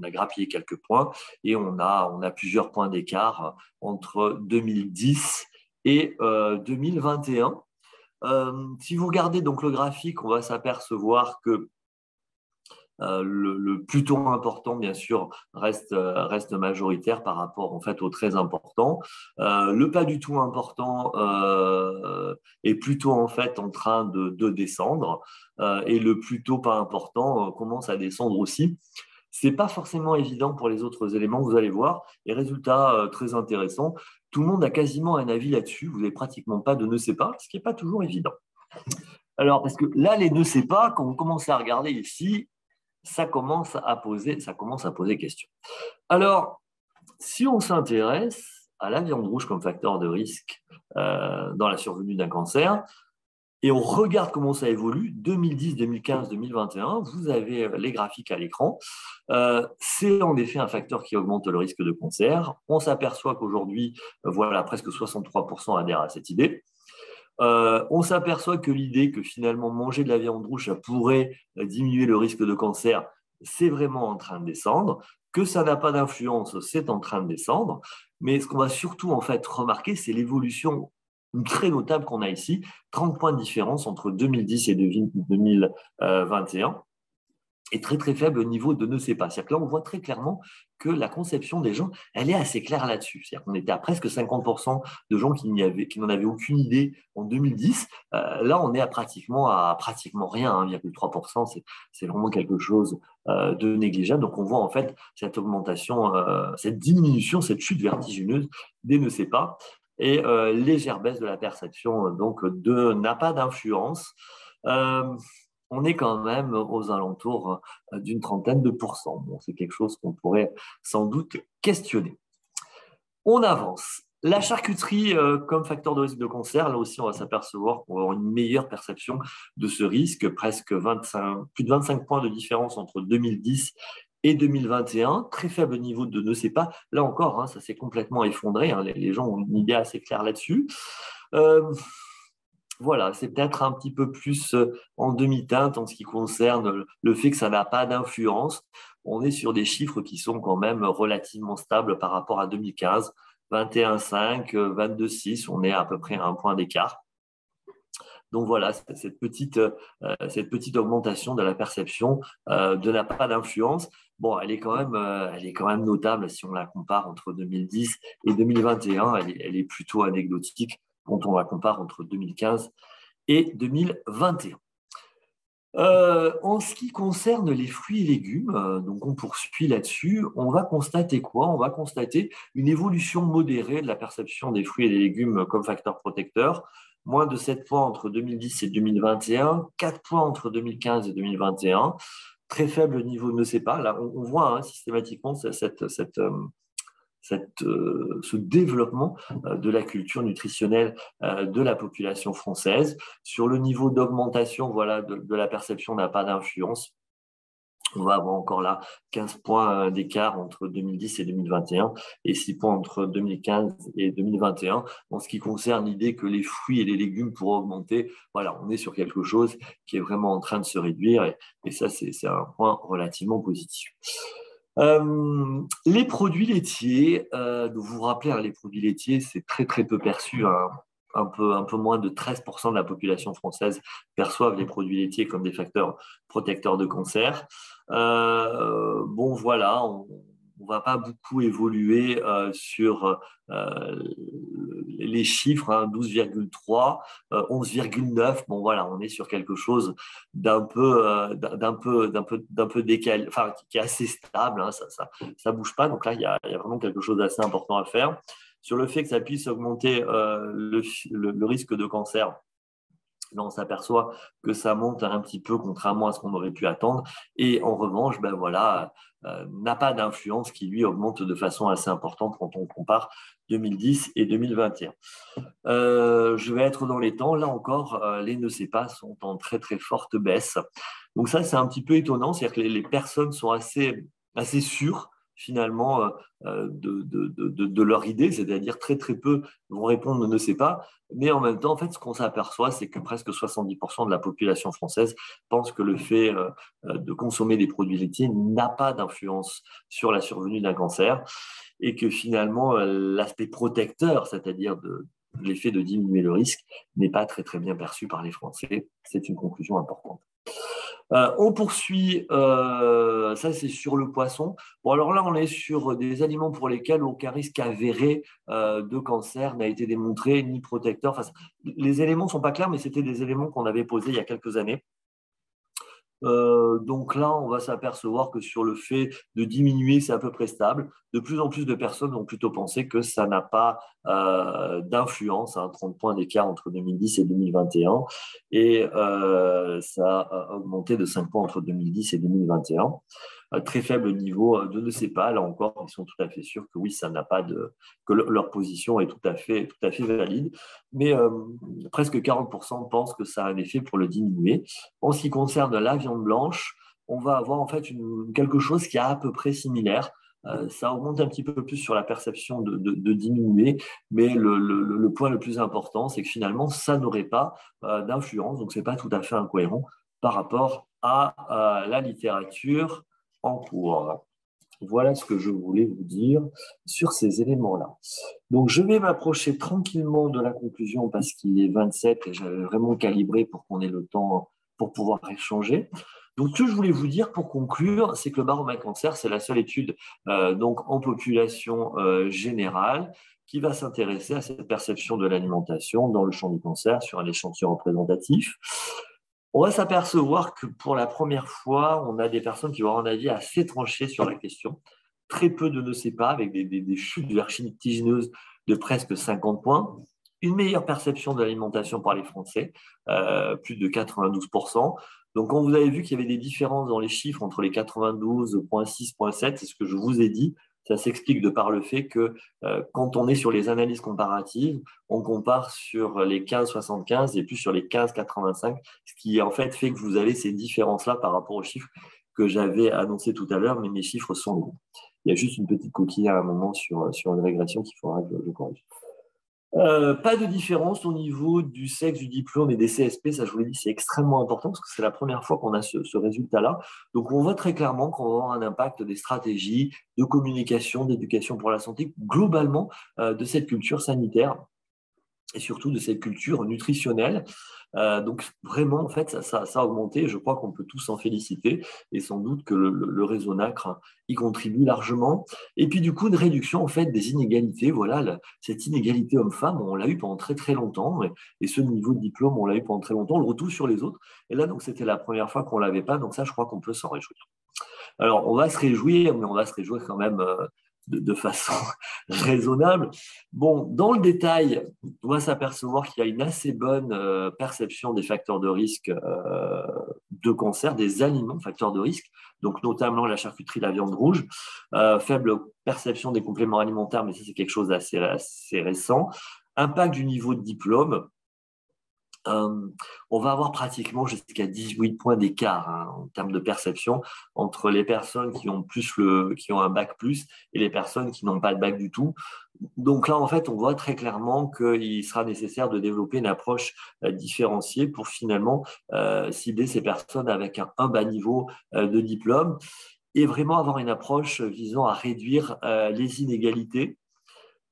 a grappillé quelques points et on a plusieurs points d'écart entre 2010 et 2021. Si vous regardez donc le graphique, on va s'apercevoir que le plutôt important, bien sûr, reste majoritaire par rapport en fait au très important. Le pas du tout important est plutôt en fait en train de descendre et le plutôt pas important commence à descendre aussi. C'est pas forcément évident pour les autres éléments, vous allez voir. Les résultats très intéressants. Tout le monde a quasiment un avis là-dessus. Vous n'avez pratiquement pas de ne sais pas, ce qui n'est pas toujours évident. Alors, parce que là, les ne sais pas, quand vous commencez à regarder ici, ça commence à poser question. Alors, si on s'intéresse à la viande rouge comme facteur de risque dans la survenue d'un cancer, et on regarde comment ça évolue, 2010, 2015, 2021, vous avez les graphiques à l'écran. C'est en effet un facteur qui augmente le risque de cancer. On s'aperçoit qu'aujourd'hui, voilà, presque 63% adhèrent à cette idée. On s'aperçoit que l'idée que finalement manger de la viande rouge ça pourrait diminuer le risque de cancer, c'est vraiment en train de descendre. Que ça n'a pas d'influence, c'est en train de descendre. Mais ce qu'on va surtout en fait remarquer, c'est l'évolution très notable qu'on a ici, 30 points de différence entre 2010 et 2021. Et très très faible au niveau de ne sais pas. C'est-à-dire que là, on voit très clairement que la conception des gens, elle est assez claire là-dessus. C'est-à-dire qu'on était à presque 50% de gens qui n'en avaient aucune idée en 2010. Là, on est à pratiquement rien, 1,3%. C'est vraiment quelque chose de négligeable. Donc, on voit en fait cette augmentation, cette diminution, cette chute vertigineuse des ne sais pas et légère baisse de la perception donc n'a pas d'influence. on est quand même aux alentours d'une trentaine de pourcents. Bon, c'est quelque chose qu'on pourrait sans doute questionner. On avance. La charcuterie comme facteur de risque de cancer, là aussi, on va s'apercevoir qu'on va avoir une meilleure perception de ce risque, presque 25, plus de 25 points de différence entre 2010 et 2021, très faible niveau de ne sais pas. Là encore, hein, ça s'est complètement effondré. Hein, les gens ont une idée assez claire là-dessus. Voilà, c'est peut-être un petit peu plus en demi-teinte en ce qui concerne le fait que ça n'a pas d'influence. On est sur des chiffres qui sont quand même relativement stables par rapport à 2015. 21,5, 22,6, on est à peu près à un point d'écart. Donc voilà, cette petite augmentation de la perception n'a pas d'influence. Bon, elle est quand même notable si on la compare entre 2010 et 2021. Elle est plutôt anecdotique quand on la compare entre 2015 et 2021. En ce qui concerne les fruits et légumes, donc on poursuit là-dessus, on va constater quoi? On va constater une évolution modérée de la perception des fruits et des légumes comme facteur protecteur. Moins de 7 points entre 2010 et 2021, 4 points entre 2015 et 2021. Très faible niveau ne sait pas. Là, on voit systématiquement ce développement de la culture nutritionnelle de la population française. Sur le niveau d'augmentation de la perception n'a pas d'influence. On va avoir encore là 15 points d'écart entre 2010 et 2021 et 6 points entre 2015 et 2021. En ce qui concerne l'idée que les fruits et les légumes pourraient augmenter, voilà, on est sur quelque chose qui est vraiment en train de se réduire et ça, c'est un point relativement positif. Les produits laitiers, vous vous rappelez, les produits laitiers, c'est très très peu perçu. Un peu moins de 13% de la population française perçoivent les produits laitiers comme des facteurs protecteurs de cancer. Bon, voilà, on ne va pas beaucoup évoluer sur les chiffres, 12,3, 11,9. Bon, voilà, on est sur quelque chose d'un peu décalé, enfin, qui est assez stable, ça bouge pas. Donc là, il y a vraiment quelque chose d'assez important à faire. Sur le fait que ça puisse augmenter le risque de cancer, là, on s'aperçoit que ça monte un petit peu contrairement à ce qu'on aurait pu attendre. Et en revanche, n'a pas d'influence qui, lui, augmente de façon assez importante quand on compare 2010 et 2021. Je vais être dans les temps. Là encore, les ne sais pas sont en très, très forte baisse. Donc ça, c'est un petit peu étonnant. C'est-à-dire que les personnes sont assez sûres finalement de leur idée, c'est-à-dire très très peu vont répondre ne sais pas, mais en même temps, en fait, ce qu'on s'aperçoit, c'est que presque 70% de la population française pense que le fait de consommer des produits laitiers n'a pas d'influence sur la survenue d'un cancer et que finalement, l'aspect protecteur, c'est-à-dire l'effet de diminuer le risque, n'est pas très très bien perçu par les Français. C'est une conclusion importante. On poursuit, ça c'est sur le poisson. Bon, alors là, on est sur des aliments pour lesquels aucun risque avéré de cancer n'a été démontré, ni protecteur. Enfin, les éléments ne sont pas clairs, mais c'était des éléments qu'on avait posés il y a quelques années. Donc là, on va s'apercevoir que sur le fait de diminuer, c'est à peu près stable. De plus en plus de personnes ont plutôt pensé que ça n'a pas d'influence, 30 points d'écart entre 2010 et 2021, et ça a augmenté de 5 points entre 2010 et 2021. Très faible niveau de ne sais pas, là encore, ils sont tout à fait sûrs que oui, ça n'a pas que leur position est tout à fait valide, mais presque 40% pensent que ça a un effet pour le diminuer. En ce qui concerne la viande blanche, on va avoir en fait quelque chose qui est à peu près similaire. Ça augmente un petit peu plus sur la perception de diminuer, mais le point le plus important, c'est que finalement, ça n'aurait pas d'influence, donc ce n'est pas tout à fait incohérent par rapport à la littérature en cours. Voilà ce que je voulais vous dire sur ces éléments-là. Donc, je vais m'approcher tranquillement de la conclusion parce qu'il est 27 et j'avais vraiment calibré pour qu'on ait le temps pour pouvoir échanger. Donc, ce que je voulais vous dire pour conclure, c'est que le baromètre cancer, c'est la seule étude donc en population générale qui va s'intéresser à cette perception de l'alimentation dans le champ du cancer sur un échantillon représentatif. On va s'apercevoir que pour la première fois, on a des personnes qui vont avoir un avis assez tranché sur la question. Très peu de ne sais pas, avec des chutes vertigineuses de presque 50 points. Une meilleure perception de l'alimentation par les Français, plus de 92%. Donc, quand vous avez vu qu'il y avait des différences dans les chiffres entre les 92,6, 0,7, c'est ce que je vous ai dit, ça s'explique de par le fait que quand on est sur les analyses comparatives, on compare sur les 15,75 et plus sur les 15,85, ce qui en fait que vous avez ces différences-là par rapport aux chiffres que j'avais annoncés tout à l'heure, mais mes chiffres sont bons. Il y a juste une petite coquille à un moment sur une régression qu'il faudra que je corrige. Pas de différence au niveau du sexe, du diplôme et des CSP, ça je vous l'ai dit, c'est extrêmement important parce que c'est la première fois qu'on a ce résultat-là. Donc on voit très clairement qu'on va avoir un impact des stratégies de communication, d'éducation pour la santé, globalement de cette culture sanitaire et surtout de cette culture nutritionnelle. Donc vraiment, en fait, ça a augmenté. Je crois qu'on peut tous s'en féliciter et sans doute que le réseau NACRE y contribue largement. Et puis du coup, une réduction en fait des inégalités. Voilà, cette inégalité homme-femme, on l'a eu pendant très très longtemps et ce niveau de diplôme, on l'a eu pendant très longtemps. On le retrouve sur les autres. Et là, donc c'était la première fois qu'on l'avait pas. Donc ça, je crois qu'on peut s'en réjouir. Alors, on va se réjouir, mais on va se réjouir quand même de façon raisonnable. Bon, dans le détail, on va s'apercevoir qu'il y a une assez bonne perception des facteurs de risque de cancer, des aliments facteurs de risque, donc notamment la charcuterie, la viande rouge, faible perception des compléments alimentaires, mais ça c'est quelque chose d'assez récent. Impact du niveau de diplôme. On va avoir pratiquement jusqu'à 18 points d'écart en termes de perception entre les personnes qui ont qui ont un bac plus et les personnes qui n'ont pas de bac du tout. Donc là, en fait, on voit très clairement qu'il sera nécessaire de développer une approche différenciée pour finalement cibler ces personnes avec un bas niveau de diplôme et vraiment avoir une approche visant à réduire les inégalités.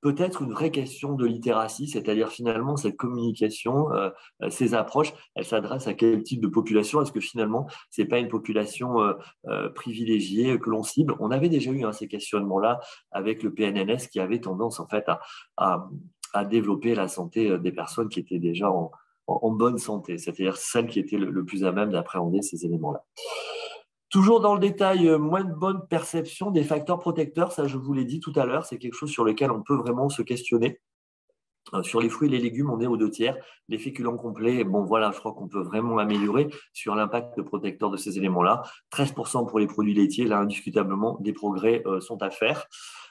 Peut-être une vraie question de littératie, c'est-à-dire finalement cette communication, ces approches, elles s'adressent à quel type de population? Est-ce que finalement, ce n'est pas une population privilégiée que l'on cible? On avait déjà eu ces questionnements-là avec le PNNS qui avait tendance en fait à développer la santé des personnes qui étaient déjà en bonne santé, c'est-à-dire celles qui étaient le plus à même d'appréhender ces éléments-là. Toujours dans le détail, moins de bonne perception des facteurs protecteurs, ça je vous l'ai dit tout à l'heure, c'est quelque chose sur lequel on peut vraiment se questionner. Sur les fruits et les légumes, on est aux 2/3. Les féculents complets, bon voilà, je crois qu'on peut vraiment améliorer sur l'impact protecteur de ces éléments-là. 13% pour les produits laitiers, là indiscutablement, des progrès sont à faire.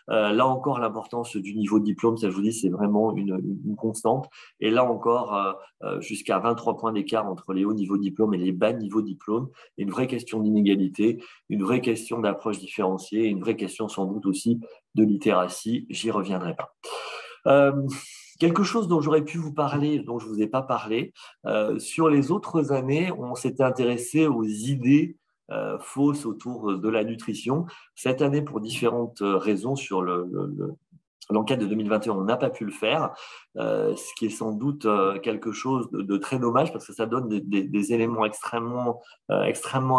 Là encore, l'importance du niveau de diplôme, ça je vous dis, c'est vraiment une constante. Et là encore, jusqu'à 23 points d'écart entre les hauts niveaux de diplôme et les bas niveaux de diplôme. Une vraie question d'inégalité, une vraie question d'approche différenciée, une vraie question sans doute aussi de littératie. J'y reviendrai pas. Quelque chose dont j'aurais pu vous parler, dont je ne vous ai pas parlé, sur les autres années, on s'était intéressé aux idées fausses autour de la nutrition. Cette année, pour différentes raisons, sur l'enquête de 2021, on n'a pas pu le faire, ce qui est sans doute quelque chose de très dommage parce que ça donne des éléments extrêmement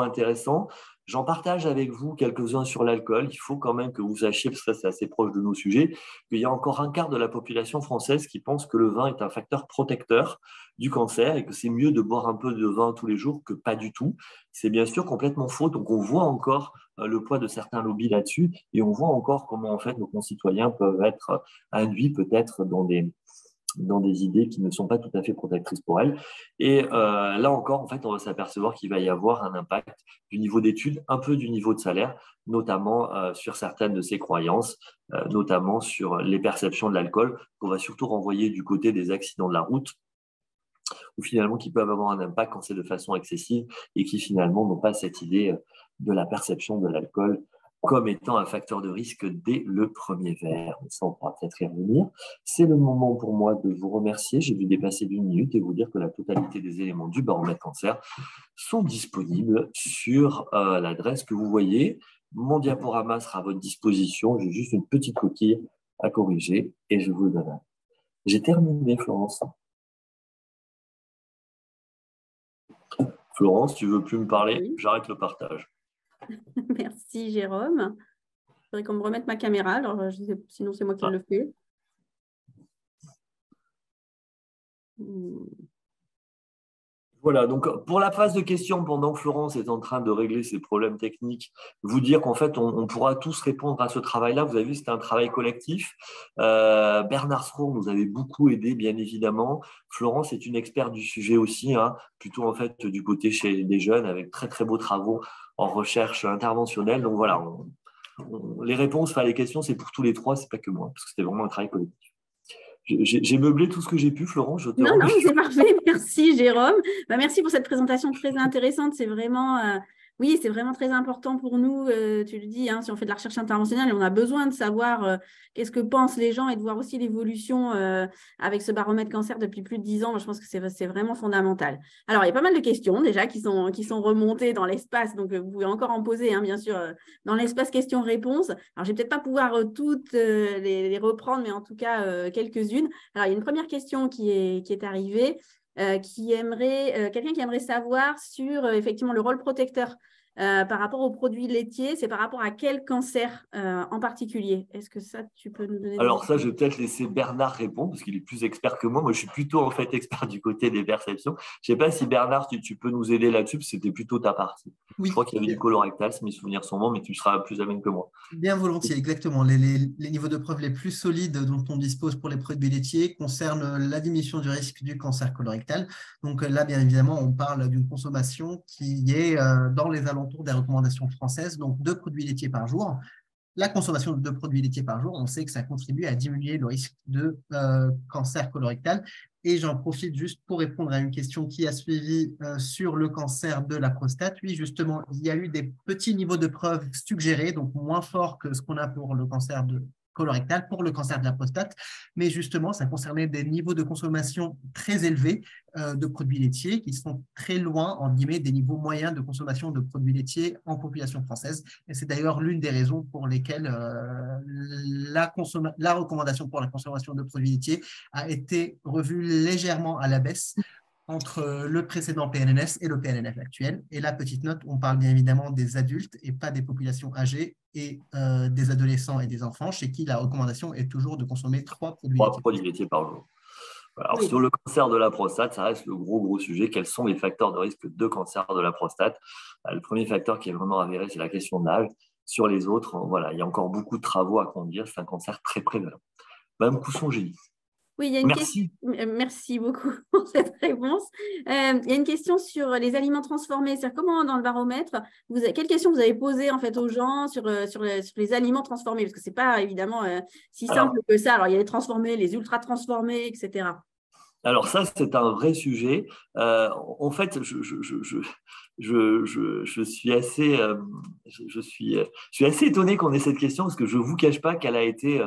intéressants. J'en partage avec vous quelques-uns sur l'alcool. Il faut quand même que vous sachiez, parce que ça c'est assez proche de nos sujets, qu'il y a encore un quart de la population française qui pense que le vin est un facteur protecteur du cancer et que c'est mieux de boire un peu de vin tous les jours que pas du tout. C'est bien sûr complètement faux. Donc on voit encore le poids de certains lobbies là-dessus et on voit encore comment en fait nos concitoyens peuvent être induits peut-être dans des idées qui ne sont pas tout à fait protectrices pour elles. Et là encore, en fait, on va s'apercevoir qu'il va y avoir un impact du niveau d'études, un peu du niveau de salaire, notamment sur certaines de ces croyances, notamment sur les perceptions de l'alcool, qu'on va surtout renvoyer du côté des accidents de la route, ou finalement qui peuvent avoir un impact quand c'est de façon excessive et qui finalement n'ont pas cette idée de la perception de l'alcool comme étant un facteur de risque dès le premier verre. Ça, on pourra peut-être y revenir. C'est le moment pour moi de vous remercier. J'ai dû dépasser d'1 minute et vous dire que la totalité des éléments du baromètre cancer sont disponibles sur l'adresse que vous voyez. Mon diaporama sera à votre disposition. J'ai juste une petite coquille à corriger et je vous le donne. J'ai terminé, Florence. Florence, tu veux plus me parler? Oui. J'arrête le partage. Merci Jérôme. Il faudrait qu'on me remette ma caméra, alors sinon c'est moi qui le fais. Je Voilà, donc pour la phase de questions, pendant que Florence est en train de régler ses problèmes techniques, vous dire qu'en fait, on pourra tous répondre à ce travail-là. Vous avez vu, c'était un travail collectif. Bernard Srour nous avait beaucoup aidé, bien évidemment. Florence est une experte du sujet aussi, hein, plutôt en fait du côté chez des jeunes, avec très très beaux travaux en recherche interventionnelle. Donc voilà, les réponses, enfin les questions, c'est pour tous les trois, c'est pas que moi, parce que c'était vraiment un travail collectif. J'ai meublé tout ce que j'ai pu, Florence, je te Non, remercie. c'est parfait. Merci, Jérôme. Merci pour cette présentation très intéressante. C'est vraiment, oui, c'est vraiment très important pour nous. Tu le dis, hein, si on fait de la recherche interventionnelle, on a besoin de savoir qu'est-ce que pensent les gens et de voir aussi l'évolution avec ce baromètre cancer depuis plus de 10 ans. Moi, je pense que c'est vraiment fondamental. Alors, il y a pas mal de questions déjà qui sont remontées dans l'espace. Donc, vous pouvez encore en poser, hein, bien sûr, dans l'espace questions-réponses. Alors, je ne vais peut-être pas pouvoir toutes les reprendre, mais en tout cas, quelques-unes. Alors, il y a une première question qui est arrivée, quelqu'un qui aimerait savoir sur effectivement le rôle protecteur par rapport aux produits laitiers. C'est par rapport à quel cancer en particulier? Est-ce que ça, tu peux nous donner des Alors ça, je exemples? vais peut-être laisser Bernard répondre parce qu'il est plus expert que moi. Moi, je suis plutôt en fait expert du côté des perceptions. Je ne sais pas si Bernard, tu peux nous aider là-dessus, parce que c'était plutôt ta partie. Je crois Oui, qu'il y avait du colorectal, si mes souvenirs sont bons, mais tu seras plus à même que moi. bien volontiers, exactement. Les niveaux de preuve les plus solides dont on dispose pour les produits laitiers concernent la diminution du risque du cancer colorectal. Donc là, bien évidemment, on parle d'une consommation qui est dans les alentours des recommandations françaises, donc 2 produits laitiers par jour. La consommation de 2 produits laitiers par jour, on sait que ça contribue à diminuer le risque de cancer colorectal. Et j'en profite juste pour répondre à une question qui a suivi sur le cancer de la prostate. Oui, justement, il y a eu des petits niveaux de preuves suggérés, donc moins forts que ce qu'on a pour le cancer colorectal, pour le cancer de la prostate. Mais justement, ça concernait des niveaux de consommation très élevés de produits laitiers qui sont très loin, en guillemets, des niveaux moyens de consommation de produits laitiers en population française. Et c'est d'ailleurs l'une des raisons pour lesquelles la recommandation pour la consommation de produits laitiers a été revue légèrement à la baisse entre le précédent PNNS et le PNNF actuel. Et la petite note, on parle bien évidemment des adultes et pas des populations âgées et des adolescents et des enfants, chez qui la recommandation est toujours de consommer 3 produits 3 laitiers. produits laitiers par jour. Alors, Oui. sur le cancer de la prostate, ça reste le gros sujet. Quels sont les facteurs de risque de cancer de la prostate? Le premier facteur qui est vraiment avéré, c'est la question de l'âge. Sur les autres, voilà, il y a encore beaucoup de travaux à conduire. C'est un cancer très prévalent. Madame Cousson-Gély. Oui, il y a une question. Merci. Merci beaucoup pour cette réponse. Il y a une question sur les aliments transformés. C'est comment dans le baromètre, quelle question vous avez posée en fait aux gens sur les aliments transformés? Parce que c'est pas évidemment si simple que ça. Alors, il y a les transformés, les ultra transformés, etc. Alors ça, c'est un vrai sujet. En fait, je suis assez, je suis assez étonné qu'on ait cette question parce que je vous cache pas qu'elle a été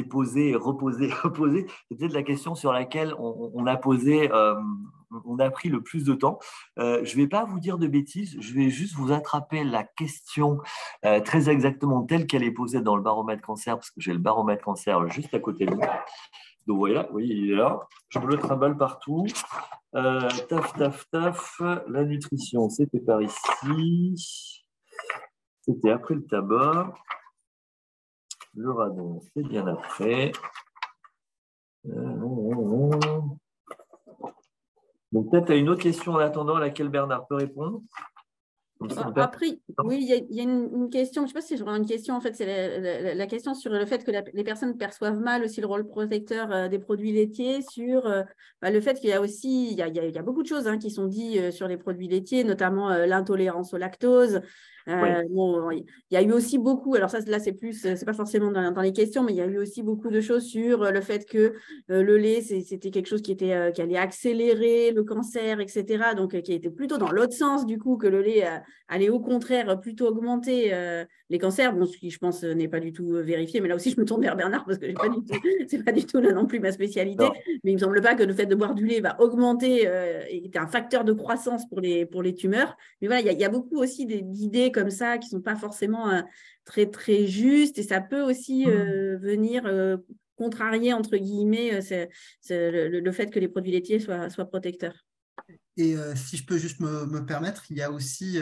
posée, reposée, reposée. C'est peut-être la question sur laquelle on a posé, on a pris le plus de temps. Je vais pas vous dire de bêtises, je vais juste vous attraper la question très exactement telle qu'elle est posée dans le baromètre cancer parce que j'ai le baromètre cancer juste à côté de moi. Donc voilà, oui, il est là. Je me le trimballe partout. Taf. La nutrition, c'était par ici. C'était après le tabac. Le radon, c'est bien après. Donc peut-être à une autre question en attendant à laquelle Bernard peut répondre. Après, oui, il y a une question, je ne sais pas si j'aurais une question, en fait, c'est la question sur le fait que les personnes perçoivent mal aussi le rôle protecteur des produits laitiers, sur le fait qu'il y a aussi, il y a beaucoup de choses qui sont dites sur les produits laitiers, notamment l'intolérance au lactose. Bon, il y a eu aussi beaucoup, alors ça là c'est pas forcément dans les questions, mais il y a eu aussi beaucoup de choses sur le fait que le lait c'était quelque chose qui allait accélérer le cancer, etc. Donc qui était plutôt dans l'autre sens du coup, que le lait allait au contraire plutôt augmenter les cancers, bon, ce qui je pense n'est pas du tout vérifié, mais là aussi je me tourne vers Bernard parce que c'est pas du tout là non plus ma spécialité, non. Mais il me semble pas que le fait de boire du lait va augmenter, est un facteur de croissance pour les tumeurs. Mais voilà, il y a beaucoup aussi d'idées comme ça qui sont pas forcément très très justes, et ça peut aussi venir contrarier entre guillemets le fait que les produits laitiers soient protecteurs. Et si je peux juste me permettre, il y a aussi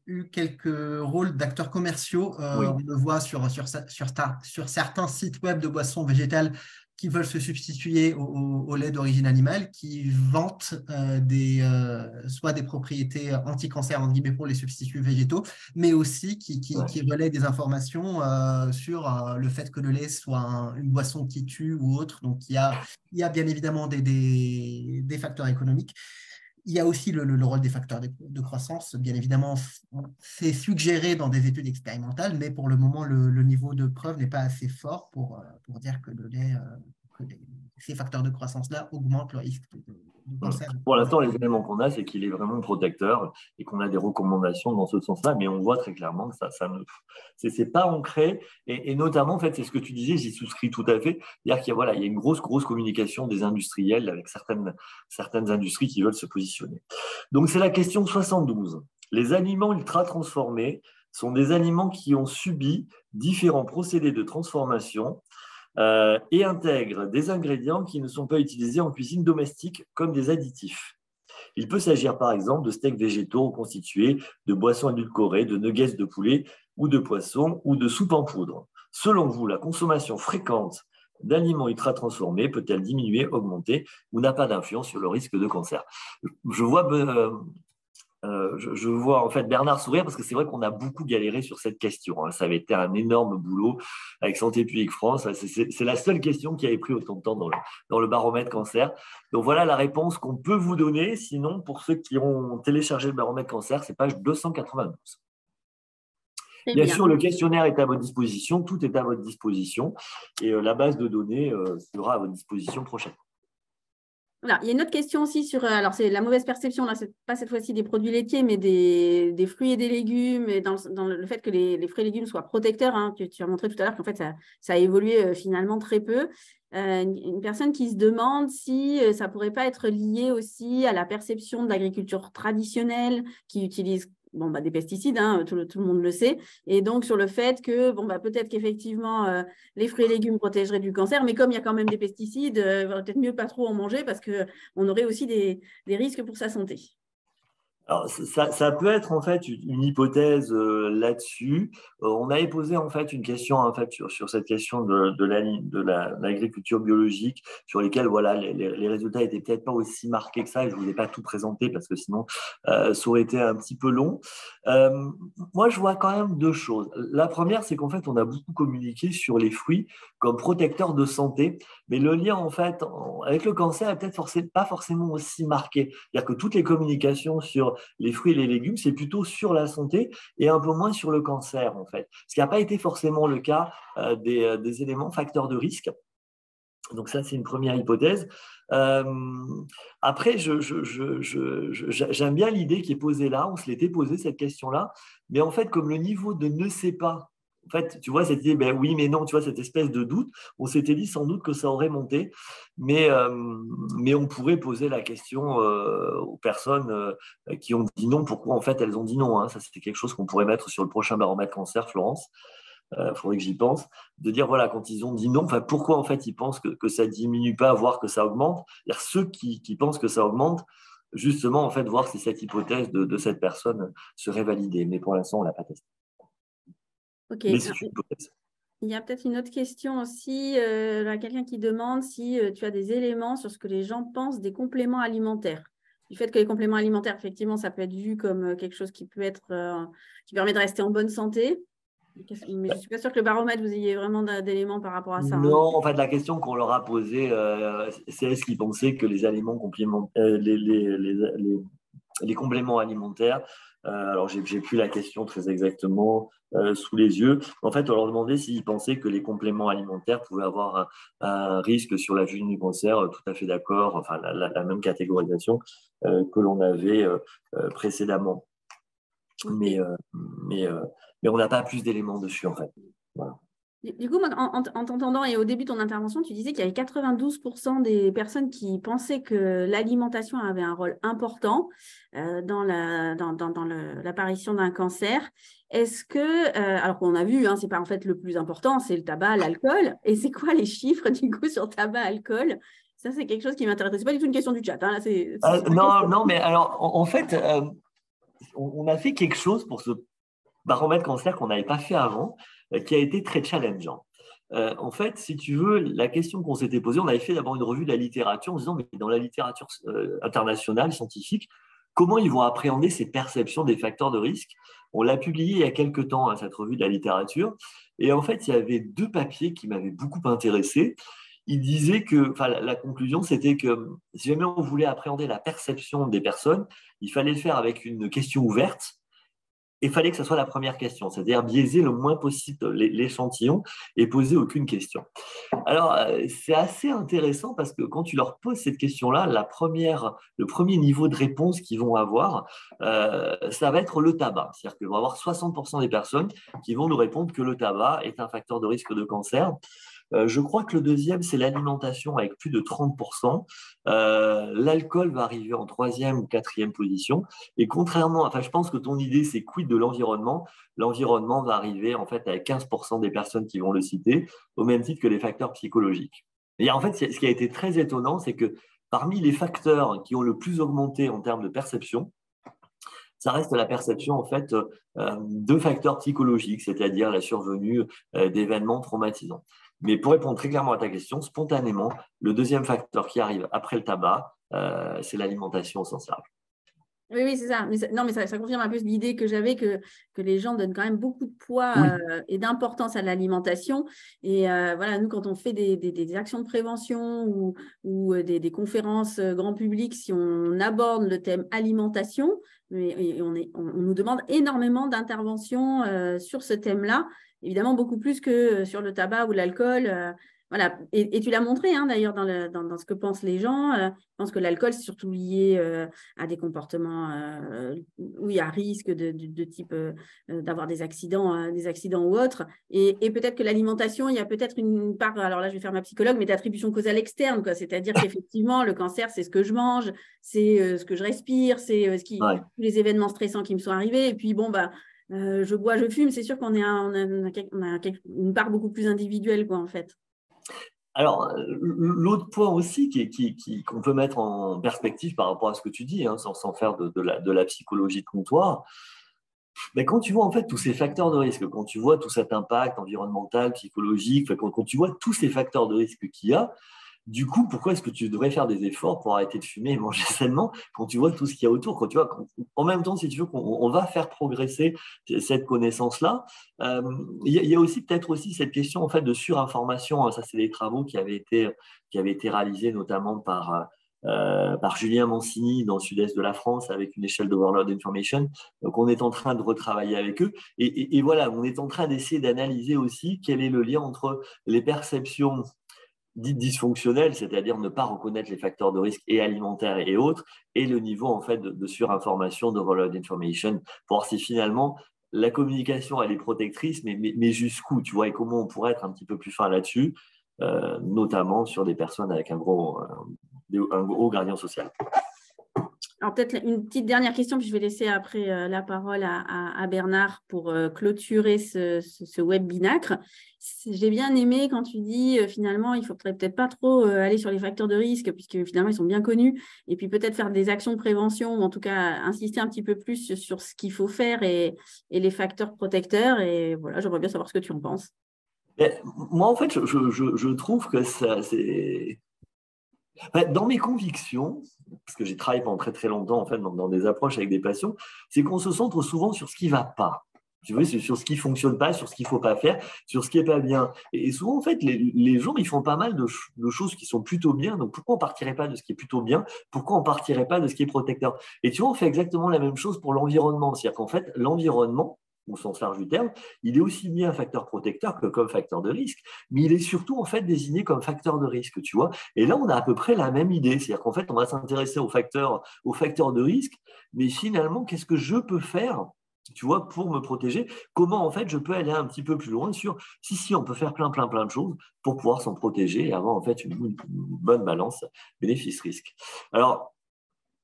eu quelques rôles d'acteurs commerciaux. On le voit sur certains sites web de boissons végétales qui veulent se substituer au lait d'origine animale, qui vantent soit des propriétés anti-cancer entre guillemets, pour les substituts végétaux, mais aussi qui relaient des informations sur le fait que le lait soit une boisson qui tue ou autre. Donc, il y a bien évidemment des facteurs économiques. Il y a aussi le rôle des facteurs de croissance. Bien évidemment, c'est suggéré dans des études expérimentales, mais pour le moment, le niveau de preuve n'est pas assez fort pour dire que le lait, ces facteurs de croissance-là augmentent le risque de cancer. Pour l'instant, les éléments qu'on a, c'est qu'il est vraiment protecteur et qu'on a des recommandations dans ce sens-là, mais on voit très clairement que c'est pas ancré. Et notamment, en fait, c'est ce que tu disais, j'y souscris tout à fait. C'est-à-dire qu'il y a une grosse communication des industriels avec certaines industries qui veulent se positionner. Donc, c'est la question 72. Les aliments ultra transformés sont des aliments qui ont subi différents procédés de transformation et intègrent des ingrédients qui ne sont pas utilisés en cuisine domestique comme des additifs. Il peut s'agir par exemple de steaks végétaux constitués de boissons édulcorées, de nuggets de poulet ou de poisson ou de soupe en poudre. Selon vous, la consommation fréquente d'aliments ultra transformés peut-elle diminuer, augmenter ou n'a pas d'influence sur le risque de cancer? Je vois en fait Bernard sourire parce que c'est vrai qu'on a beaucoup galéré sur cette question. Ça avait été un énorme boulot avec Santé publique France. C'est la seule question qui avait pris autant de temps dans le baromètre cancer. Donc voilà la réponse qu'on peut vous donner. Sinon, pour ceux qui ont téléchargé le baromètre cancer, c'est page 292. Bien sûr, le questionnaire est à votre disposition. Tout est à votre disposition. Et la base de données sera à votre disposition prochainement. Alors, il y a une autre question aussi sur, alors c'est la mauvaise perception, là, c'est pas cette fois-ci des produits laitiers, mais des fruits et des légumes, et dans le fait que les fruits et légumes soient protecteurs, hein, tu as montré tout à l'heure qu'en fait, ça a évolué finalement très peu. Une personne qui se demande si ça pourrait pas être lié aussi à la perception de l'agriculture traditionnelle qui utilise des pesticides, hein, tout le monde le sait, et donc sur le fait que peut-être qu'effectivement les fruits et légumes protégeraient du cancer, mais comme il y a quand même des pesticides, il vaudrait peut-être mieux pas trop en manger parce qu'on aurait aussi des risques pour sa santé. Alors, ça peut être en fait une hypothèse là-dessus. On avait posé en fait une question en fait sur cette question de l'agriculture biologique, sur lesquelles voilà les résultats étaient peut-être pas aussi marqués que ça. Et je vous ai pas tout présenté parce que sinon ça aurait été un petit peu long. Moi, je vois quand même deux choses. La première, c'est qu'en fait on a beaucoup communiqué sur les fruits comme protecteurs de santé, mais le lien en fait avec le cancer est peut-être pas forcément aussi marqué. C'est-à-dire que toutes les communications sur les fruits et les légumes, c'est plutôt sur la santé et un peu moins sur le cancer, en fait. Ce qui n'a pas été forcément le cas des éléments facteurs de risque. Donc ça, c'est une première hypothèse. Après, j'aime bien l'idée qui est posée là. On se l'était posé cette question-là. Mais en fait, comme le niveau de ne sait pas, en fait, tu vois, cette idée, oui, mais non, tu vois, cette espèce de doute, on s'était dit sans doute que ça aurait monté, mais on pourrait poser la question aux personnes qui ont dit non, pourquoi en fait elles ont dit non, hein. Ça, c'est quelque chose qu'on pourrait mettre sur le prochain baromètre cancer, Florence. Faudrait que j'y pense, de dire voilà, quand ils ont dit non, pourquoi en fait ils pensent que ça diminue pas, voire que ça augmente. C'est-à-dire ceux qui pensent que ça augmente, justement, en fait, voir si cette hypothèse de cette personne serait validée. Mais pour l'instant, on ne l'a pas testé. Ok. Mais c'est une hypothèse. Il y a peut-être une autre question aussi, quelqu'un qui demande si tu as des éléments sur ce que les gens pensent des compléments alimentaires. Du fait que les compléments alimentaires, effectivement, ça peut être vu comme quelque chose qui peut être, qui permet de rester en bonne santé. Mais je ne suis pas sûre que le baromètre, vous ayez vraiment d'éléments par rapport à ça. Non, en fait, la question qu'on leur a posée, c'est est-ce qu'ils pensaient que les aliments complémentaires, les compléments alimentaires, alors j'ai plus la question très exactement sous les yeux. En fait, on leur demandait s'ils pensaient que les compléments alimentaires pouvaient avoir un risque sur la venue du cancer. Tout à fait d'accord, enfin la même catégorisation que l'on avait précédemment. Okay. Mais on n'a pas plus d'éléments dessus, en fait. Voilà. Du coup, en t'entendant et au début de ton intervention, tu disais qu'il y avait 92% des personnes qui pensaient que l'alimentation avait un rôle important dans l'apparition d'un cancer. Est-ce que, alors qu'on a vu, hein, c'est pas en fait le plus important, c'est le tabac, l'alcool. Et c'est quoi les chiffres du coup sur tabac, alcool? Ça, c'est quelque chose qui m'intéresse. C'est pas du tout une question du chat. Hein, là, non, mais alors, en fait, on a fait quelque chose pour ce baromètre cancer qu'on n'avait pas fait avant, qui a été très challengeant. en fait, si tu veux, la question qu'on s'était posée, on avait fait d'abord une revue de la littérature en se disant, mais dans la littérature internationale, scientifique, comment ils vont appréhender ces perceptions des facteurs de risque? On l'a publié il y a quelques temps, cette revue de la littérature. Et en fait, il y avait deux papiers qui m'avaient beaucoup intéressé. Il disait que, enfin, la conclusion, c'était que si jamais on voulait appréhender la perception des personnes, il fallait le faire avec une question ouverte. Et il fallait que ce soit la première question, c'est-à-dire biaiser le moins possible l'échantillon et poser aucune question. Alors, c'est assez intéressant parce que quand tu leur poses cette question-là, le premier niveau de réponse qu'ils vont avoir, ça va être le tabac. C'est-à-dire qu'ils vont avoir 60% des personnes qui vont nous répondre que le tabac est un facteur de risque de cancer. Je crois que le deuxième, c'est l'alimentation avec plus de 30%. L'alcool va arriver en troisième ou quatrième position. Et contrairement, enfin, je pense que ton idée, c'est quid de l'environnement. L'environnement va arriver en fait avec 15% des personnes qui vont le citer, au même titre que les facteurs psychologiques. Et en fait, ce qui a été très étonnant, c'est que parmi les facteurs qui ont le plus augmenté en termes de perception, ça reste la perception en fait de facteurs psychologiques, c'est-à-dire la survenue d'événements traumatisants. Mais pour répondre très clairement à ta question, spontanément, le deuxième facteur qui arrive après le tabac, c'est l'alimentation au sens large. Oui, oui, c'est ça. Non, mais ça confirme un peu l'idée que j'avais que les gens donnent quand même beaucoup de poids Oui. et d'importance à l'alimentation. Et voilà, nous, quand on fait des actions de prévention ou des conférences grand public, si on aborde le thème alimentation, et on nous demande énormément d'interventions sur ce thème-là, évidemment beaucoup plus que sur le tabac ou l'alcool. Voilà, et tu l'as montré d'ailleurs dans ce que pensent les gens. Je pense que l'alcool, c'est surtout lié à des comportements oui, à risque de type d'avoir des accidents ou autres. Et peut-être que l'alimentation, il y a peut-être une part, alors là je vais faire ma psychologue, mais d'attribution causale externe, quoi. C'est-à-dire qu'effectivement, le cancer, c'est ce que je mange, c'est ce que je respire, c'est tous les événements stressants qui me sont arrivés. Et puis bon, je bois, je fume, c'est sûr qu'on a une part beaucoup plus individuelle, quoi, en fait. Alors, l'autre point aussi qu'on peut mettre en perspective par rapport à ce que tu dis, sans faire de la psychologie de comptoir, mais quand tu vois en fait tous ces facteurs de risque, quand tu vois tout cet impact environnemental, psychologique, quand tu vois tous ces facteurs de risque qu'il y a, du coup, pourquoi est-ce que tu devrais faire des efforts pour arrêter de fumer et manger sainement quand tu vois tout ce qu'il y a autour, quand tu vois, en même temps, si tu veux, qu'on va faire progresser cette connaissance-là. Il y a aussi peut-être aussi cette question en fait de surinformation. Ça, c'est des travaux qui avaient été réalisés notamment par Julien Mancini dans le sud-est de la France avec une échelle d'Overload Information. Donc, on est en train de retravailler avec eux. Et voilà, on est en train d'essayer d'analyser aussi quel est le lien entre les perceptions dites dysfonctionnelles, c'est-à-dire ne pas reconnaître les facteurs de risque et alimentaires et autres, et le niveau en fait de surinformation, d'overload information, pour voir si finalement la communication elle est protectrice, mais jusqu'où, tu vois, et comment on pourrait être un petit peu plus fin là-dessus, notamment sur des personnes avec un gros gradient social. Alors peut-être une petite dernière question, puis je vais laisser après la parole à Bernard pour clôturer ce webinaire. J'ai bien aimé quand tu dis finalement, il ne faudrait peut-être pas trop aller sur les facteurs de risque, puisque finalement, ils sont bien connus, et puis peut-être faire des actions de prévention, ou en tout cas insister un petit peu plus sur ce qu'il faut faire et les facteurs protecteurs. Et voilà, j'aimerais bien savoir ce que tu en penses. Mais, moi, en fait, je trouve que ça, c'est… Dans mes convictions, parce que j'ai travaillé pendant très très longtemps en fait dans des approches avec des patients, c'est qu'on se centre souvent sur ce qui ne va pas. Tu vois, c'est sur ce qui ne fonctionne pas, sur ce qu'il ne faut pas faire, sur ce qui n'est pas bien. Et souvent, en fait, les gens, ils font pas mal de choses qui sont plutôt bien. Donc, pourquoi on ne partirait pas de ce qui est plutôt bien? Pourquoi on ne partirait pas de ce qui est protecteur? Et tu vois, on fait exactement la même chose pour l'environnement. C'est-à-dire qu'en fait, l'environnement, au sens large du terme, il est aussi bien un facteur protecteur que comme facteur de risque, mais il est surtout en fait désigné comme facteur de risque, tu vois. Et là, on a à peu près la même idée, c'est-à-dire qu'en fait, on va s'intéresser aux facteurs de risque, mais finalement, qu'est-ce que je peux faire, tu vois, pour me protéger? Comment en fait je peux aller un petit peu plus loin sur si on peut faire plein de choses pour pouvoir s'en protéger et avoir en fait une bonne balance bénéfice-risque. Alors,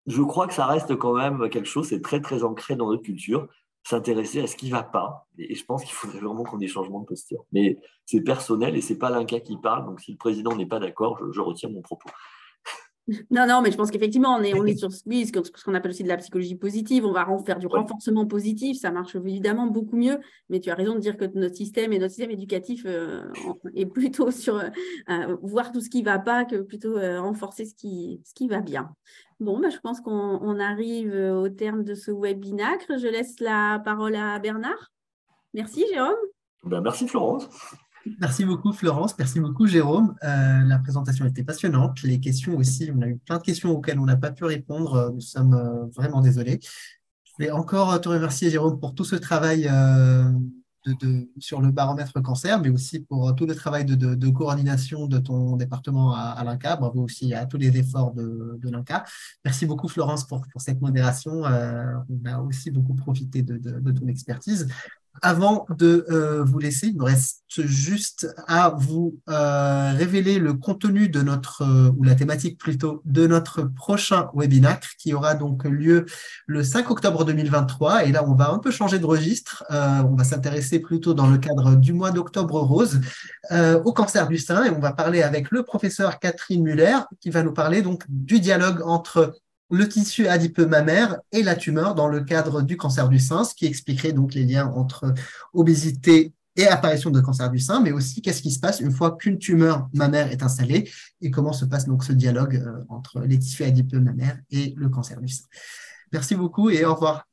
je crois que ça reste quand même quelque chose, c'est très très ancré dans notre culture, s'intéresser à ce qui ne va pas. Et je pense qu'il faudrait vraiment qu'on ait des changements de posture. Mais c'est personnel et ce n'est pas l'INCa qui parle. Donc, si le président n'est pas d'accord, je retire mon propos. Non, mais je pense qu'effectivement, on est sur oui, ce qu'on appelle aussi de la psychologie positive. On va faire du renforcement positif. Ça marche évidemment beaucoup mieux. Mais tu as raison de dire que notre système éducatif est plutôt sur voir tout ce qui ne va pas que plutôt renforcer ce qui va bien. Bon, je pense qu'on arrive au terme de ce webinaire. Je laisse la parole à Bernard. Merci, Jérôme. Merci, Florence. Merci beaucoup Florence, merci beaucoup Jérôme. La présentation était passionnante. Les questions aussi, on a eu plein de questions auxquelles on n'a pas pu répondre. Nous sommes vraiment désolés. Je vais encore te remercier Jérôme pour tout ce travail sur le baromètre cancer, mais aussi pour tout le travail de coordination de ton département à l'INCa. Bravo aussi à tous les efforts de l'INCa. Merci beaucoup Florence pour cette modération. On a aussi beaucoup profité de ton expertise. Avant de vous laisser, il me reste juste à vous révéler le contenu de ou la thématique plutôt, de notre prochain webinaire qui aura donc lieu le 5 octobre 2023. Et là, on va un peu changer de registre. On va s'intéresser plutôt dans le cadre du mois d'octobre rose au cancer du sein. Et on va parler avec le professeur Catherine Muller qui va nous parler donc du dialogue entre le tissu adipeux mammaire et la tumeur dans le cadre du cancer du sein, ce qui expliquerait donc les liens entre obésité et apparition de cancer du sein, mais aussi qu'est-ce qui se passe une fois qu'une tumeur mammaire est installée et comment se passe donc ce dialogue entre les tissus adipeux mammaires et le cancer du sein. Merci beaucoup et au revoir.